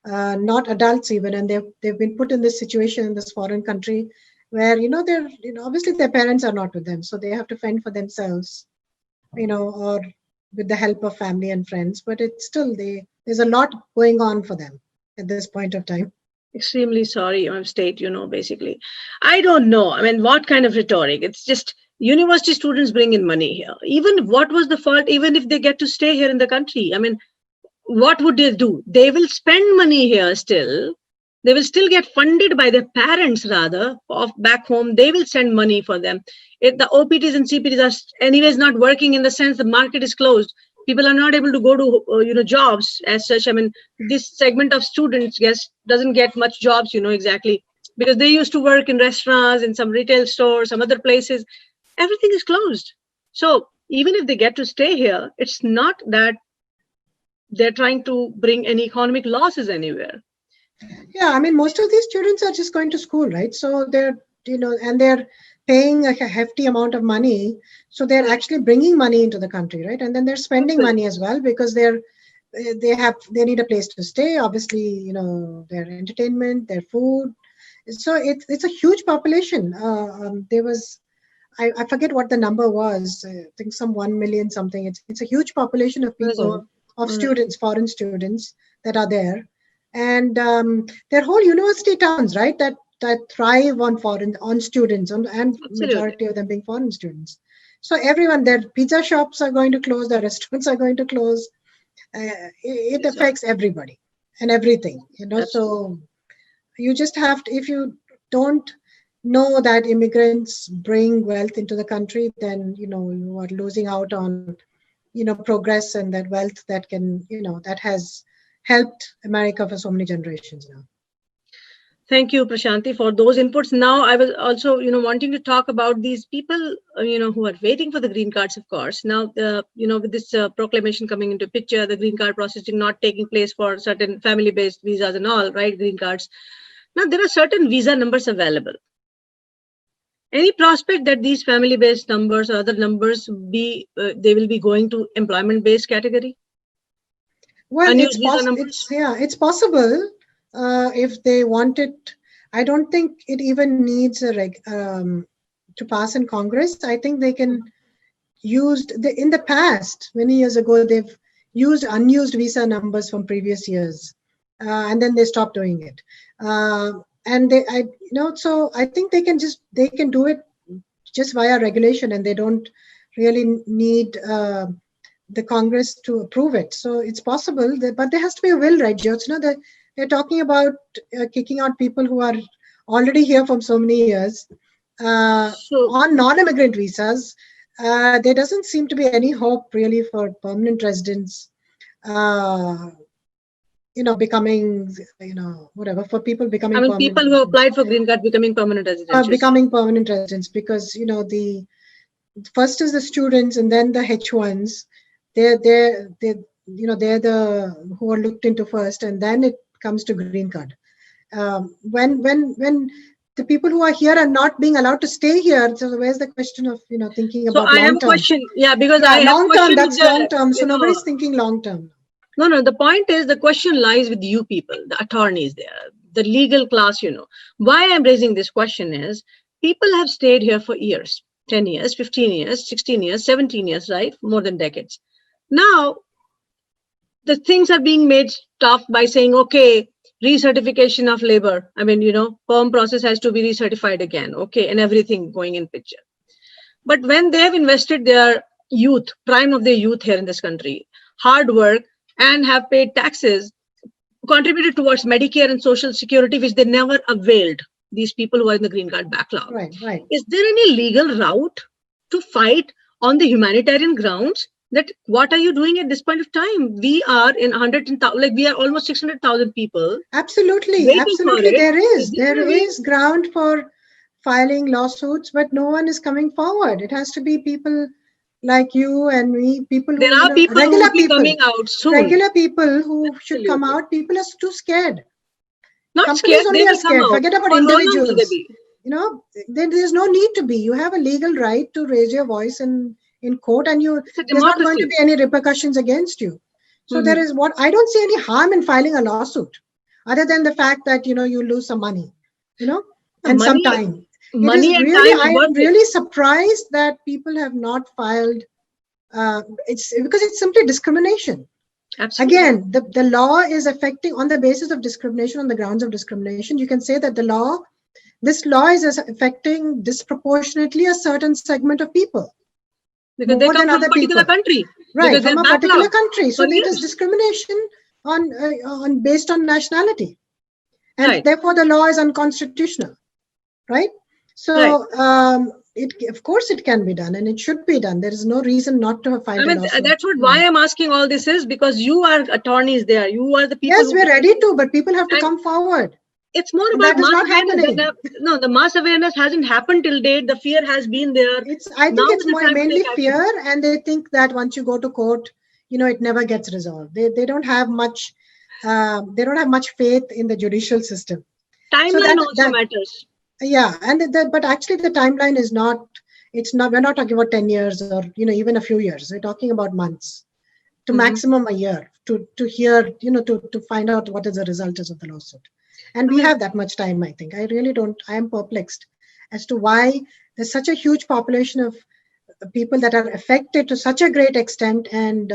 not adults even, and they've been put in this situation in this foreign country where they're obviously their parents are not with them, so they have to fend for themselves, or with the help of family and friends. But it's still there's a lot going on for them at this point of time. Extremely sorry, state, basically. I don't know. I mean, what kind of rhetoric? It's just university students bring in money here. Even what was the fault, even if they get to stay here in the country? I mean, what would they do? They will spend money here still. They will still get funded by their parents, rather, of back home. They will send money for them. If the OPTs and CPTs are anyways not working, in the sense the market is closed, people are not able to go to jobs as such. I mean, this segment of students doesn't get much jobs, exactly, because they used to work in restaurants, in some retail stores, some other places. Everything is closed. So even if they get to stay here, it's not that they're trying to bring any economic losses anywhere. Yeah, I mean, most of these students are just going to school, right? So they're, and they're paying a hefty amount of money. So they're actually bringing money into the country, right? And then they're spending money as well, because they need a place to stay. Obviously, their entertainment, their food. So it's a huge population. I forget what the number was. I think some 1 million something. It's a huge population of people, of students, foreign students that are there. And they're whole university towns, right? That thrive on students, and majority of them being foreign students. So everyone, their pizza shops are going to close, their restaurants are going to close. It affects everybody and everything, So you just have to, if you don't know that immigrants bring wealth into the country, then you are losing out on progress and that wealth that can that has helped America for so many generations now. Thank you, Prashanti, for those inputs. Now, I was also, wanting to talk about these people, who are waiting for the green cards, of course. Now, with this proclamation coming into picture, the green card processing not taking place for certain family-based visas and all, right, green cards. Now, there are certain visa numbers available. Any prospect that these family-based numbers or other numbers they will be going to employment-based category? Well, it's possible if they want it. I don't think it even needs to pass in Congress. I think they can use in the past, many years ago, they've used unused visa numbers from previous years, and then they stopped doing it. So I think they can do it just via regulation, and they don't really need the Congress to approve it. So it's possible, but there has to be a will, right, Jyotsna? They're talking about kicking out people who are already here from so many years on non-immigrant visas. There doesn't seem to be any hope really for permanent residents, becoming, whatever, for people becoming permanent people who applied for green card becoming permanent residents. Becoming permanent residents, because, the first is the students and then the H1s. They're the who are looked into first, and then it comes to green card. When the people who are here are not being allowed to stay here, so where's the question of thinking about long term? I have a question. Yeah, because long term. That's long term. So nobody's thinking long term. No. The point is, the question lies with you people, the attorneys there, the legal class. Why I'm raising this question is, people have stayed here for years, 10 years, 15 years, 16 years, 17 years, right? More than decades. Now, the things are being made tough by saying, okay, recertification of labor. I mean, perm process has to be recertified again. Okay, and everything going in picture. But when they have invested their youth, prime of their youth here in this country, hard work, and have paid taxes, contributed towards Medicare and Social Security, which they never availed, these people who are in the green card backlog. Right. Is there any legal route to fight on the humanitarian grounds that what are you doing at this point of time? We are in 100,000, we are almost 600,000 people. Absolutely. There is ground for filing lawsuits, but no one is coming forward. It has to be people like you and me, people there who, are people regular who people coming out soon. Regular people who should come out. People are too scared. Not Companies scared. Only are scared. Forget about individuals. then there's no need to be. You have a legal right to raise your voice in court, and It's a there's not going to democracy. be any repercussions against you. So Mhm. there is I don't see any harm in filing a lawsuit, other than the fact that you lose some money, and some time. It is And really, time is I am worth it. really surprised that people have not filed. It's because it's simply discrimination. Absolutely. Again, the law is affecting on the basis of discrimination, on the grounds of discrimination. You can say that this law is affecting disproportionately a certain segment of people, Because they more come than from a other particular people, country. right? Because From they're a particular backlogged country. So for it is years. discrimination on based on nationality, and Right. therefore the law is unconstitutional, right? Right. So of course it can be done, and it should be done. There is no reason not to have filed I a mean, lawsuit. that's why I'm asking all this is because you are attorneys there. You are the people Yes, who we're ready to, but people have to and come forward. it's more And about that is mass not awareness. happening. No, the mass awareness hasn't happened till date. The fear has been there. I Now think is it's the time to mainly take action. fear, and they think that once you go to court, it never gets resolved. They don't have much. They don't have much faith in the judicial system. So Timeline also that matters. yeah, and but actually the timeline is not. It's not. We're not talking about 10 years or even a few years. We're talking about months to Mhm. maximum a year to hear to find out what is the result of the lawsuit. And we have that much time. I think I really don't. I am perplexed as to why there's such a huge population of people that are affected to such a great extent, and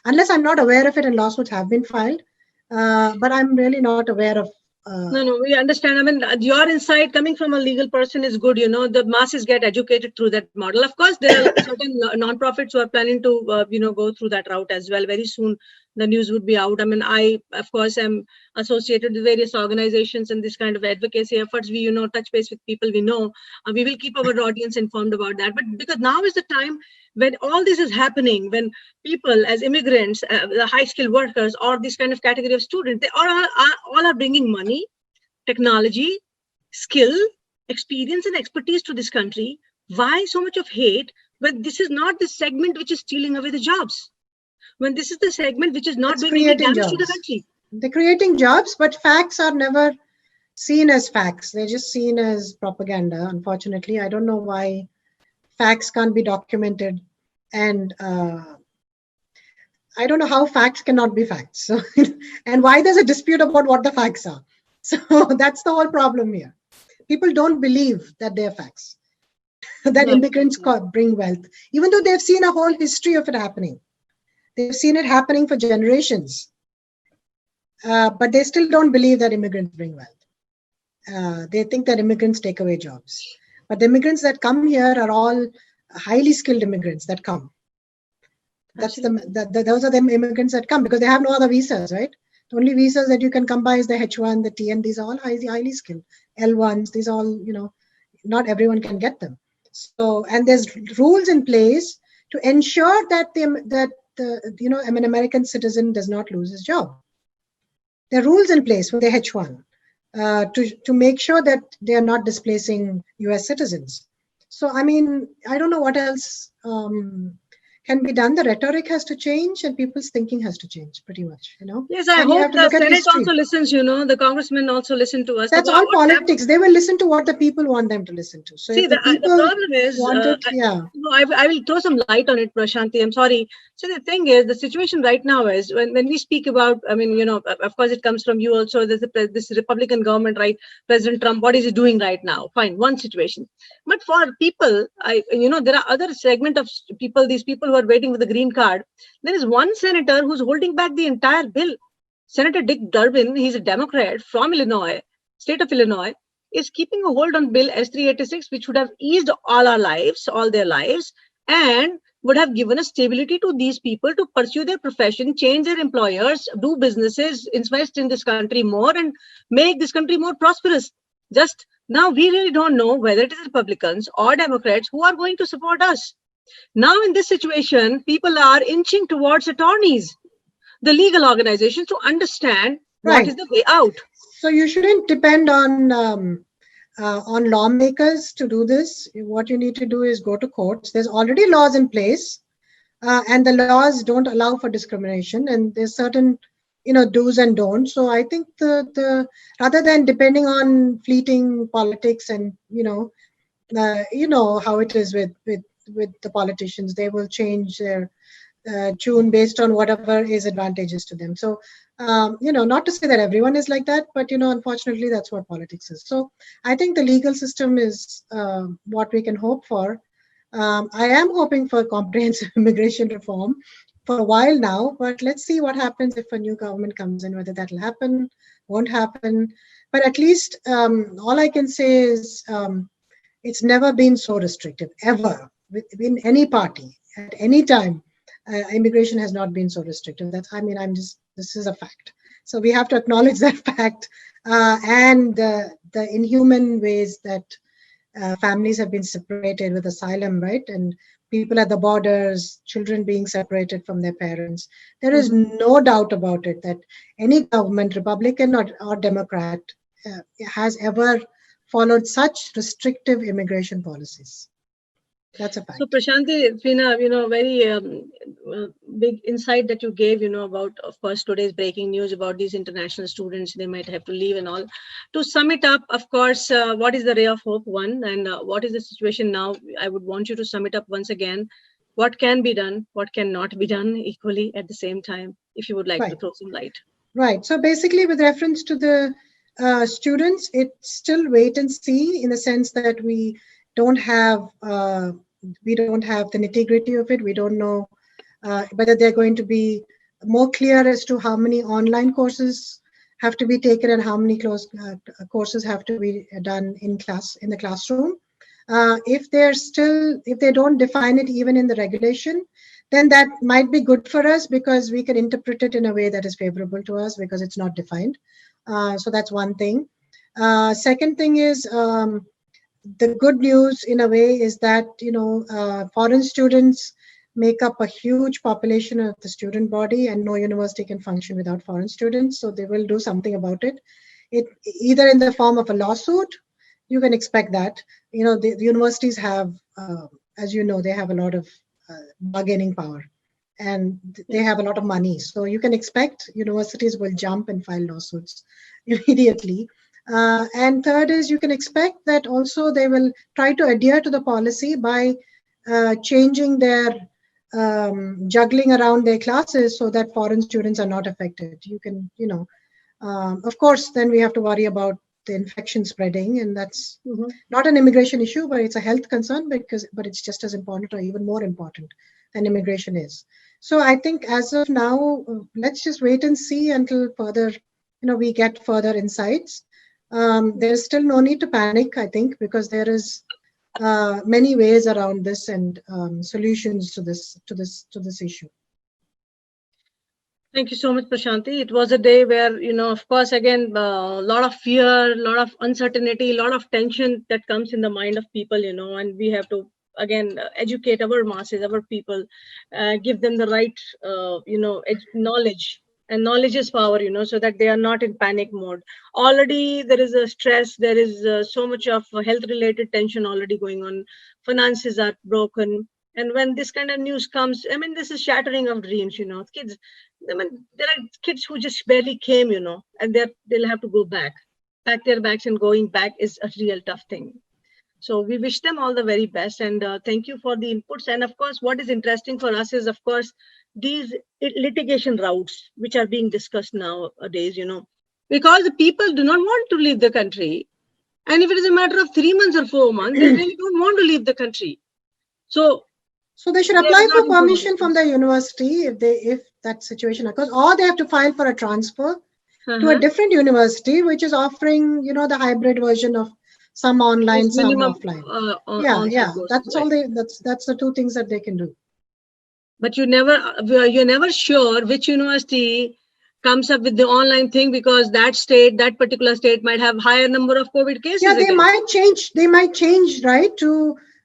unless I'm not aware of it, and lawsuits have been filed, but I'm really not aware of. No, we understand. I mean, your insight coming from a legal person is good. The masses get educated through that model. Of course, there are certain non-profits who are planning to, go through that route as well. Very soon, the news would be out. I mean, I, of course, am associated with various organizations and this kind of advocacy efforts. We, touch base with people we know. We will keep our audience informed about that. But because now is the time when all this is happening, when people as immigrants, the high-skilled workers, or this kind of category of students, they all are bringing money, technology, skill, experience, and expertise to this country. Why so much of hate when this is not the segment which is stealing away the jobs? When this is the segment which is not It's doing any creating damage to the jobs. country? They're creating jobs, but facts are never seen as facts. They're just seen as propaganda. Unfortunately, I don't know why facts can't be documented, and I don't know how facts cannot be facts. So, and why there's a dispute about what the facts are. So that's the whole problem here. People don't believe that they're facts, that Right. immigrants bring wealth, even though they've seen a whole history of it happening. They've seen it happening for generations, but they still don't believe that immigrants bring wealth. They think that immigrants take away jobs. But the immigrants that come here are all highly skilled immigrants that come. Those are the immigrants that come because they have no other visas, right? The only visas that you can come by is the H1, the TN. These are all highly skilled. L1s, these all, not everyone can get them. So, and there's rules in place to ensure that an American citizen does not lose his job. There are rules in place for the H1 to make sure that they are not displacing US citizens. So, I mean, I don't know what else can be done. The rhetoric has to change and people's thinking has to change pretty much, Yes, I and you hope have to the look at Senate history. also listens, the congressmen also listen to us. That's all politics. They will listen to what the people want them to listen to. So See, if the the people problem is, want it, yeah. I will throw some light on it, Prashanti. I'm sorry. So the thing is, the situation right now is when we speak about, I mean, of course, it comes from you also. There's this Republican government, right? President Trump, what is he doing right now? Fine, one situation. But for people, there are other segment of people, these people who are waiting for the green card. There is one senator who's holding back the entire bill. Senator Dick Durbin, he's a Democrat from Illinois, state of Illinois, is keeping a hold on Bill S386, which would have eased all their lives, and would have given a stability to these people to pursue their profession, change their employers, do businesses, invest in this country more, and make this country more prosperous. Just now, we really don't know whether it is Republicans or Democrats who are going to support us. Now, in this situation, people are inching towards attorneys, the legal organizations, to understand what is the way out. So you shouldn't depend on lawmakers to do this. What you need to do is go to courts. There's already laws in place, and the laws don't allow for discrimination. And there's certain do's and don'ts. So I think the rather than depending on fleeting politics and how it is with the politicians, they will change their tune based on whatever is advantageous to them. So not to say that everyone is like that, but unfortunately that's what politics is. So I think the legal system is what we can hope for. I am hoping for comprehensive immigration reform for a while now, but let's see what happens if a new government comes in, whether that'll happen, won't happen. But at least all I can say is it's never been so restrictive, ever, within any party, at any time. Immigration has not been so restrictive. This is a fact. So we have to acknowledge that fact and the inhuman ways that families have been separated with asylum, right? And people at the borders, children being separated from their parents. There is no doubt about it that any government, Republican or Democrat, has ever followed such restrictive immigration policies. That's a fact. So Prashanti, it's been a very big insight that you gave, about, of course, today's breaking news about these international students. They might have to leave and all. To sum it up, of course, what is the ray of hope, one, and what is the situation now? I would want you to sum it up once again. What can be done? What cannot be done equally at the same time, if you would like to throw some light. Right. So basically, with reference to the students, it's still wait and see, in the sense that we don't have the nitty-gritty of it. We don't know whether they're going to be more clear as to how many online courses have to be taken and how many courses have to be done in the classroom. If they don't define it even in the regulation, then that might be good for us, because we can interpret it in a way that is favorable to us, because it's not defined. So that's one thing. Second thing is, the good news in a way is that foreign students make up a huge population of the student body, and no university can function without foreign students. So they will do something about it. Either in the form of a lawsuit, you can expect that. The universities have, as you know, they have a lot of bargaining power, and they have a lot of money. So you can expect universities will jump and file lawsuits immediately. And third is, you can expect that also they will try to adhere to the policy by changing their juggling around their classes so that foreign students are not affected. You can, of course, then we have to worry about the infection spreading, and that's not an immigration issue, but it's a health concern, but it's just as important or even more important than immigration is. So I think as of now, let's just wait and see until further, we get further insights. There's still no need to panic, I think, because there is many ways around this and solutions to this issue. Thank you so much, Prashanti. It was a day where, of course, again, a lot of fear, a lot of uncertainty, a lot of tension that comes in the mind of people, and we have to, again, educate our masses, our people, give them the right, knowledge. And knowledge is power, so that they are not in panic mode. Already there is a stress, there is so much of health-related tension already going on. Finances are broken. And when this kind of news comes, this is shattering of dreams, kids. There are kids who just barely came, and they'll have to go back. Pack their bags, and going back is a real tough thing. So we wish them all the very best, and thank you for the inputs. And of course, what is interesting for us is, of course, these litigation routes which are being discussed nowadays, because the people do not want to leave the country. And if it is a matter of 3 months or 4 months, they really don't want to leave the country. So they should apply for permission from the university if that situation occurs, or they have to file for a transfer to a different university, which is offering, the hybrid version of some online, some offline. That's all that's the two things that they can do. But you're never sure which university comes up with the online thing, because that particular state might have higher number of COVID cases. Yeah, they might change, right?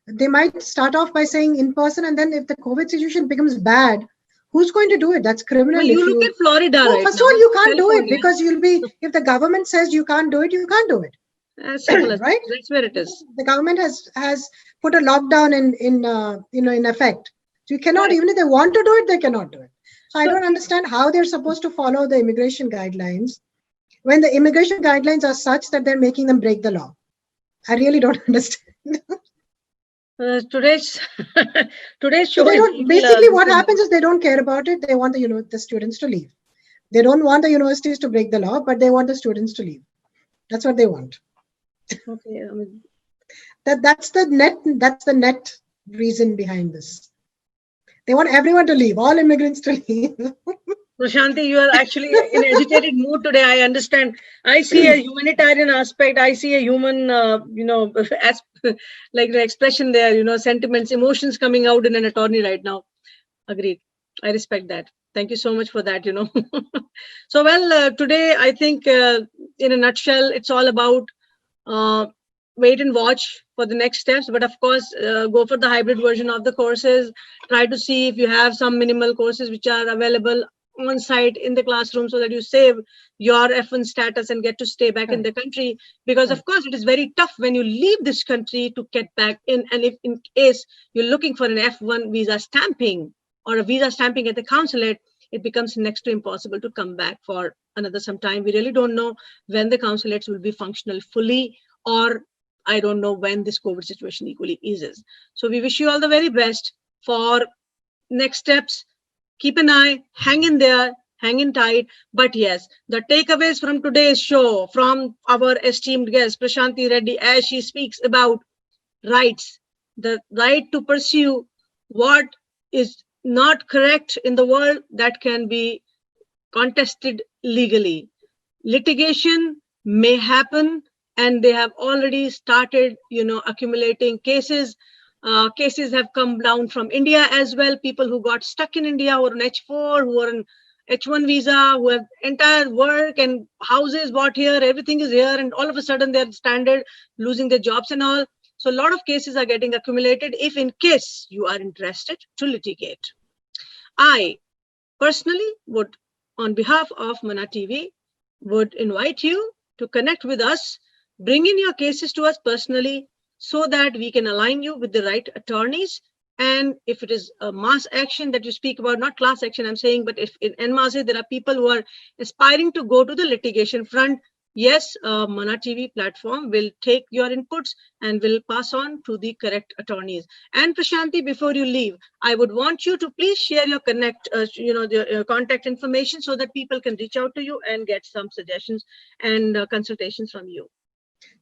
They might start off by saying in person, and then if the COVID situation becomes bad, who's going to do it? That's criminal. Well, you look at Florida, right? First of all, you can't do it, because if the government says you can't do it, you can't do it. Right? That's where it is. The government has put a lockdown in effect. So you cannot, even if they want to do it, they cannot do it. So I don't understand how they're supposed to follow the immigration guidelines when the immigration guidelines are such that they're making them break the law. I really don't understand. Today's today's show So they is don't. Basically, what happens is they don't care about it. They want the students to leave. They don't want the universities to break the law, but they want the students to leave. That's what they want. okay. I mean, That's the net reason behind this. They want everyone to leave, all immigrants to leave. Prashanti, you are actually in agitated mood today. I understand. I see a humanitarian aspect. I see a human, as, like the expression there, sentiments, emotions coming out in an attorney right now. Agreed. I respect that. Thank you so much for that, So, well, today, I think in a nutshell, it's all about wait and watch for the next steps. But of course, go for the hybrid version of the courses. Try to see if you have some minimal courses which are available on site in the classroom so that you save your F1 status and get to stay back in the country. Because of course, it is very tough when you leave this country to get back in. And if in case you're looking for an F1 visa stamping or a visa stamping at the consulate, it becomes next to impossible to come back for another some time. We really don't know when the consulates will be functional fully, or I don't know when this COVID situation equally eases. So we wish you all the very best for next steps. Keep an eye, hang in there, hang in tight. But yes, the takeaways from today's show from our esteemed guest, Prashanti Reddy, as she speaks about rights, the right to pursue what is not correct in the world that can be contested legally. Litigation may happen, and they have already started, accumulating cases. Cases have come down from India as well. People who got stuck in India, who are on H4, who are on H1 visa, who have entire work and houses bought here, everything is here, and all of a sudden they're stranded, losing their jobs and all. So a lot of cases are getting accumulated. If in case you are interested to litigate, I personally would, on behalf of Mana TV, would invite you to connect with us, bring in your cases to us personally so that we can align you with the right attorneys. And if it is a mass action that you speak about, not class action, I'm saying, but if in en masse there are people who are aspiring to go to the litigation front, yes, Mana TV platform will take your inputs and will pass on to the correct attorneys. And Prashanti, before you leave, I would want you to please share your contact information so that people can reach out to you and get some suggestions and consultations from you.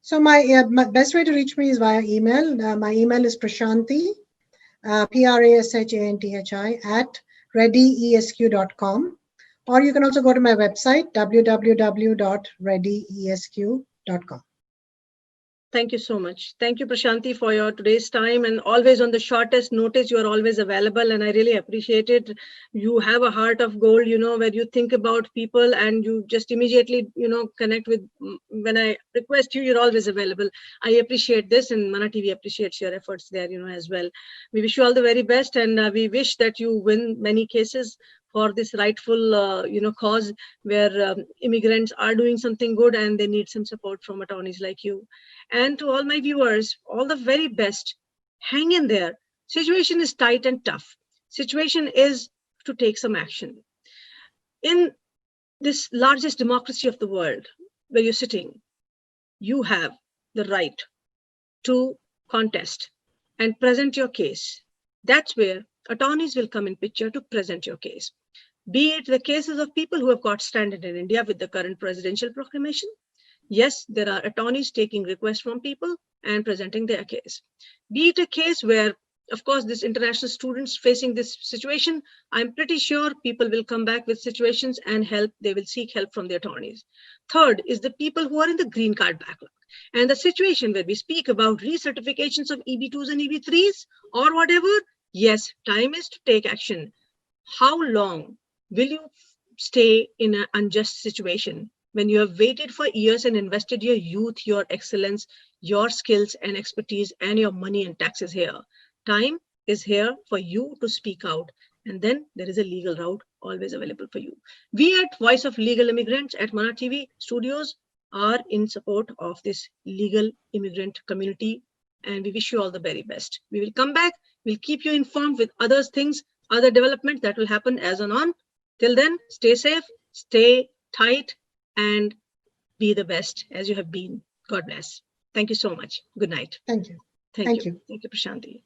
So my best way to reach me is via email. My email is Prashanti, PRASHANTHI @reddyesq.com. Or you can also go to my website, www.reddyesq.com. Thank you so much. Thank you, Prashanti, for your today's time, and always on the shortest notice. You are always available, and I really appreciate it. You have a heart of gold, where you think about people and you just immediately, connect with. When I request you, you're always available. I appreciate this, and Mana TV appreciates your efforts there, as well. We wish you all the very best, and we wish that you win many cases for this rightful, cause where immigrants are doing something good and they need some support from attorneys like you. And to all my viewers, all the very best. Hang in there. Situation is tight and tough. Situation is to take some action. In this largest democracy of the world, where you're sitting, you have the right to contest and present your case. That's where attorneys will come in picture to present your case. Be it the cases of people who have got stranded in India with the current presidential proclamation. Yes, there are attorneys taking requests from people and presenting their case. Be it a case where, of course, this international students facing this situation, I'm pretty sure people will come back with situations and help. They will seek help from the attorneys. Third is the people who are in the green card backlog. And the situation where we speak about recertifications of EB2s and EB3s or whatever, yes, time is to take action. How long will you stay in an unjust situation when you have waited for years and invested your youth, your excellence, your skills and expertise, and your money and taxes here? Time is here for you to speak out. And then there is a legal route always available for you. We at Voice of Legal Immigrants at Mana TV Studios are in support of this legal immigrant community. And we wish you all the very best. We will come back. We'll keep you informed with other things, other developments that will happen as and on Till then, stay safe, stay tight, and be the best as you have been. God bless. Thank you so much. Good night. Thank you. Thank Thank you. you. Thank you, Prashanti.